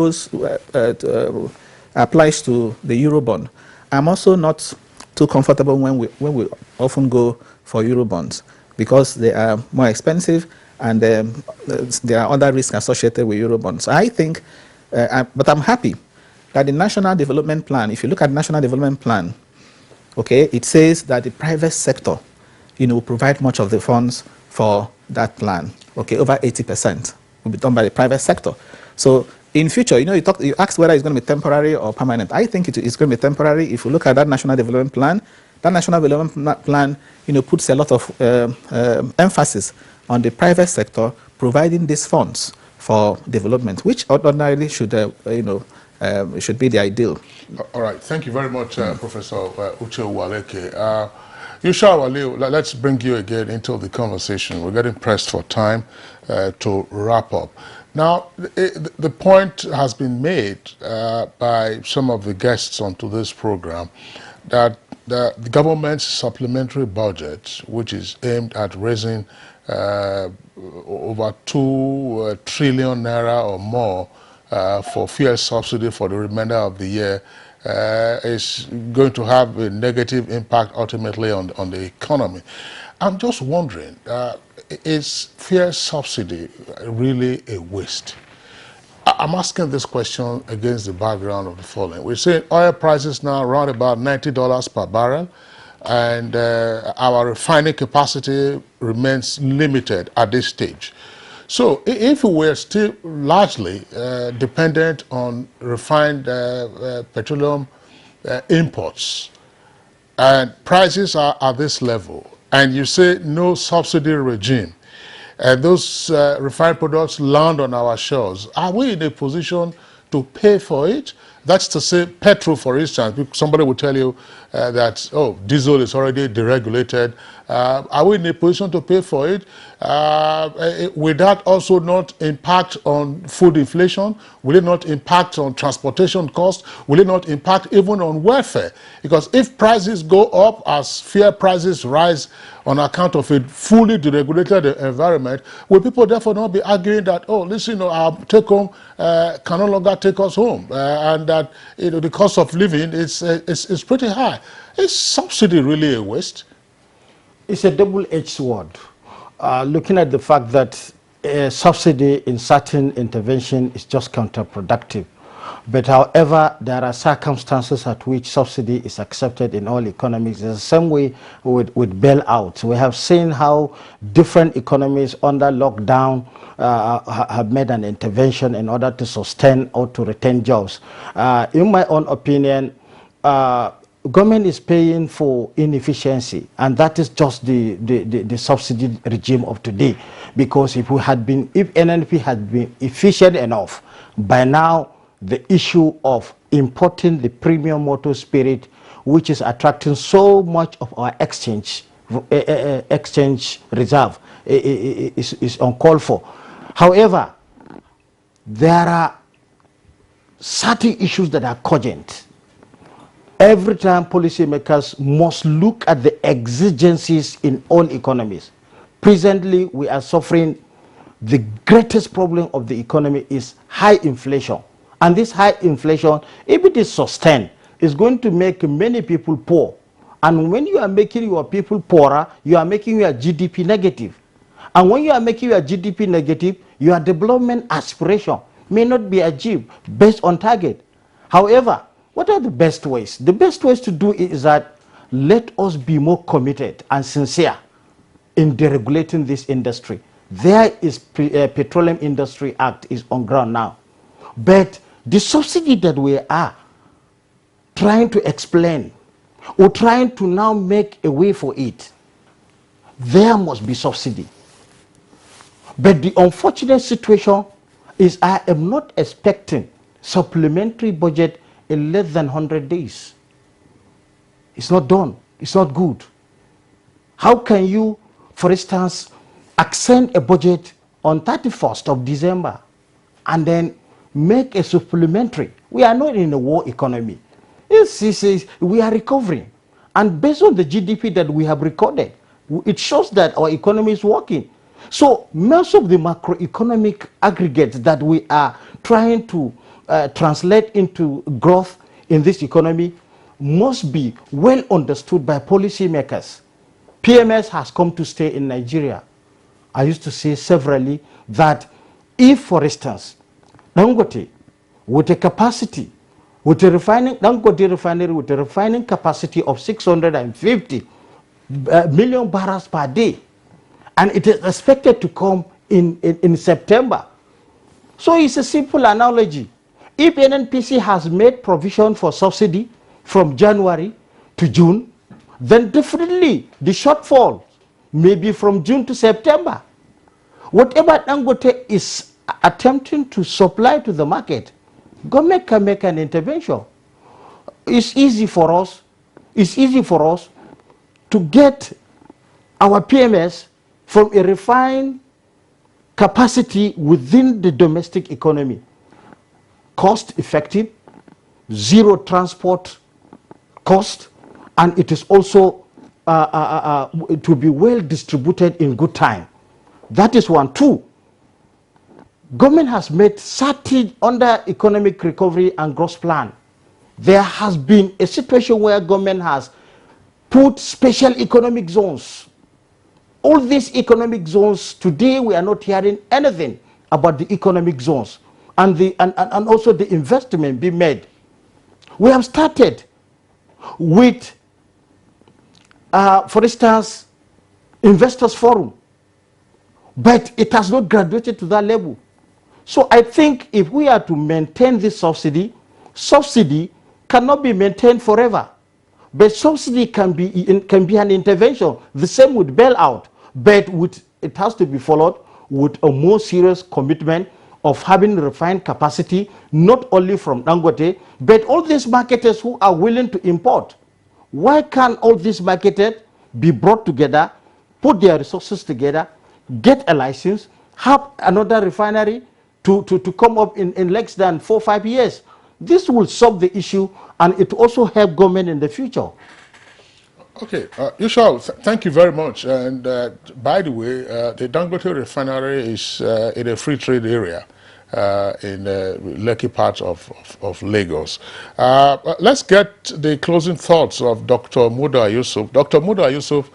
applies to the Euro bond. I'm also not too comfortable when we often go for Euro bonds because they are more expensive and there are other risks associated with Euro bonds. So I think, but I'm happy that the National Development Plan, if you look at the National Development Plan, okay, it says that the private sector, will provide much of the funds for that plan. Okay, over 80% will be done by the private sector. So in future, you asked whether it's going to be temporary or permanent. I think it's going to be temporary. If you look at that national development plan, that national development plan, puts a lot of emphasis on the private sector providing these funds for development, which ordinarily should be the ideal. All right. Thank you very much, Professor Uche Waleke. Yusha Wale, let's bring you again into the conversation. We're getting pressed for time to wrap up. Now, the point has been made by some of the guests onto this program that the government's supplementary budget, which is aimed at raising over 2 trillion naira or more for fuel subsidy for the remainder of the year, is going to have a negative impact ultimately on the economy. I'm just wondering, is fuel subsidy really a waste? I'm asking this question against the background of the following. We're seeing oil prices now around about $90 per barrel, and our refining capacity remains limited at this stage. So if we were still largely dependent on refined petroleum imports, and prices are at this level, and you say no subsidy regime, and those refined products land on our shores, are we in a position to pay for it? That's to say, petrol, for instance, somebody will tell you that, oh, diesel is already deregulated. Are we in a position to pay for it? Will that also not impact on food inflation? Will it not impact on transportation costs? Will it not impact even on welfare? Because if prices go up as fuel prices rise on account of a fully deregulated environment, will people therefore not be arguing that, oh, listen, our take-home can no longer take us home, and that the cost of living is pretty high? Is subsidy really a waste? It's a double-edged sword. Looking at the fact that subsidy in certain intervention is just counterproductive. But however, there are circumstances at which subsidy is accepted in all economies. It's the same way with bailouts. We have seen how different economies under lockdown have made an intervention in order to sustain or to retain jobs. In my own opinion, government is paying for inefficiency, and that is just the subsidy regime of today. Because if NNP had been efficient enough, by now the issue of importing the premium motor spirit, which is attracting so much of our exchange reserve, is uncalled for. However, there are certain issues that are cogent. Every time policymakers must look at the exigencies in all economies. Presently, we are suffering. The greatest problem of the economy is high inflation. And this high inflation, if it is sustained, is going to make many people poor. And when you are making your people poorer, you are making your GDP negative. And when you are making your GDP negative, your development aspiration may not be achieved based on target. However, what are the best ways? The best ways to do it is that let us be more committed and sincere in deregulating this industry. There is Petroleum Industry Act is on ground now. But the subsidy that we are trying to explain or trying to now make a way for it, there must be subsidy. But the unfortunate situation is I am not expecting supplementary budget in less than 100 days. It's not done. It's not good. How can you, for instance, accent a budget on 31st of December and then make a supplementary? We are not in a war economy. We are recovering. And based on the GDP that we have recorded, it shows that our economy is working. So most of the macroeconomic aggregates that we are trying to translate into growth in this economy must be well understood by policymakers. PMS has come to stay in Nigeria. I used to say severally that if, for instance, Dangote, with a capacity, with a Dangote refinery with a refining capacity of 650 million barrels per day, and it is expected to come in September, So it's a simple analogy. If NNPC has made provision for subsidy from January to June, then definitely the shortfall may be from June to September. Whatever Dangote is attempting to supply to the market, government can make an intervention. It's easy for us. It's easy for us to get our PMS from a refined capacity within the domestic economy. Cost effective, zero transport cost, and it is also to be well distributed in good time. That is one. Two, government has made certain under economic recovery and growth plan. There has been a situation where government has put special economic zones. All these economic zones, today we are not hearing anything about the economic zones and also the investment being made. We have started with, for instance, investors forum, but it has not graduated to that level. So I think if we are to maintain this subsidy cannot be maintained forever. But subsidy can be an intervention. The same with bailout, but it has to be followed with a more serious commitment of having refined capacity, not only from Dangote, but all these marketers who are willing to import. Why can't all these marketers be brought together, put their resources together, get a license, have another refinery to come up in less than 4 or 5 years? This will solve the issue, and it also help government in the future. Okay, Yusuf, thank you very much. And by the way, the Dangote refinery is in a free trade area in the Lekki part of Lagos. Let's get the closing thoughts of Dr. Muda Yusuf. Dr. Muda Yusuf,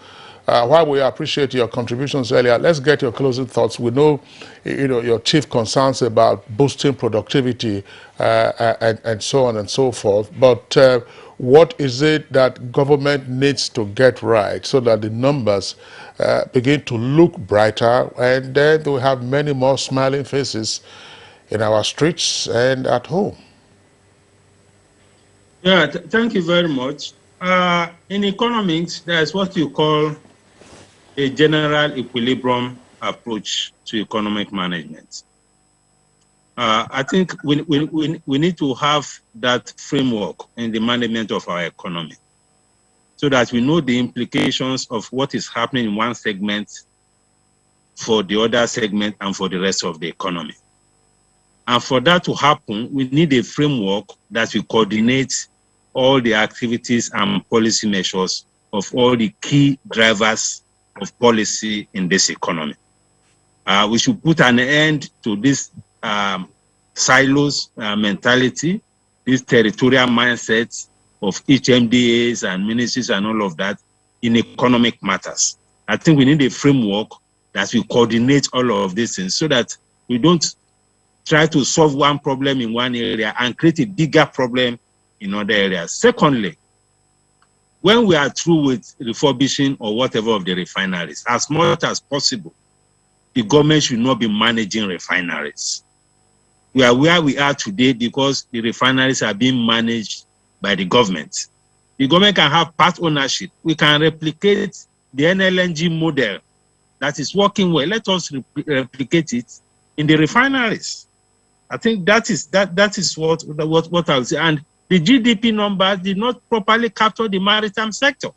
while we appreciate your contributions earlier, let's get your closing thoughts. We know, your chief concerns about boosting productivity and so on and so forth. But what is it that government needs to get right so that the numbers begin to look brighter, and then we have many more smiling faces in our streets and at home? Yeah, thank you very much. In economics, there's what you call a general equilibrium approach to economic management. I think we need to have that framework in the management of our economy so that we know the implications of what is happening in one segment for the other segment and for the rest of the economy. And for that to happen, we need a framework that will coordinate all the activities and policy measures of all the key drivers of policy in this economy. We should put an end to this silos mentality, this territorial mindsets of each MDAs and ministries and all of that in economic matters. I think we need a framework that will coordinate all of these things so that we don't try to solve one problem in one area and create a bigger problem in other areas. Secondly, when we are through with refurbishing or whatever of the refineries, as much as possible, the government should not be managing refineries. We are where we are today because the refineries are being managed by the government. The government can have part ownership. We can replicate the NLNG model that is working well. Let us replicate it in the refineries. I think that is what I would say. And the GDP numbers did not properly capture the maritime sector.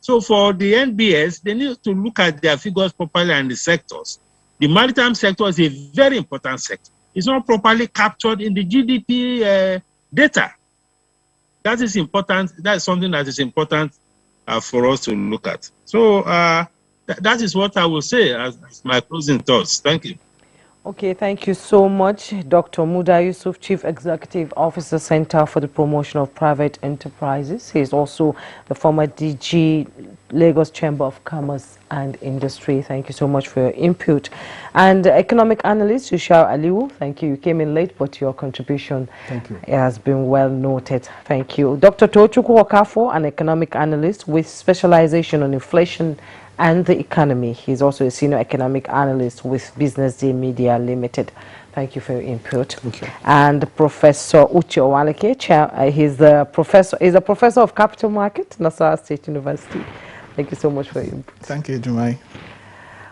So for the NBS, they need to look at their figures properly and the sectors. The maritime sector is a very important sector. It's not properly captured in the GDP data. That is important. That's something that is important for us to look at. So that is what I will say as my closing thoughts. Thank you. Okay, thank you so much, Dr. Muda Yusuf, Chief Executive Officer, Center for the Promotion of Private Enterprises. He is also the former DG, Lagos Chamber of Commerce and Industry. Thank you so much for your input. And economic analyst, Yushau Aliu, thank you. You came in late, but your contribution has been well noted. Thank you. Dr. Tochukwu Okafo, an economic analyst with specialization on inflation and the economy. He's also a senior economic analyst with Business Day Media Limited. Thank you for your input. Thank you. And Professor Uche Owaleke, he's a professor of capital market, Nasarawa State University. Thank you so much for your input. Thank you, Jumai.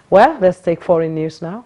Well, let's take foreign news now.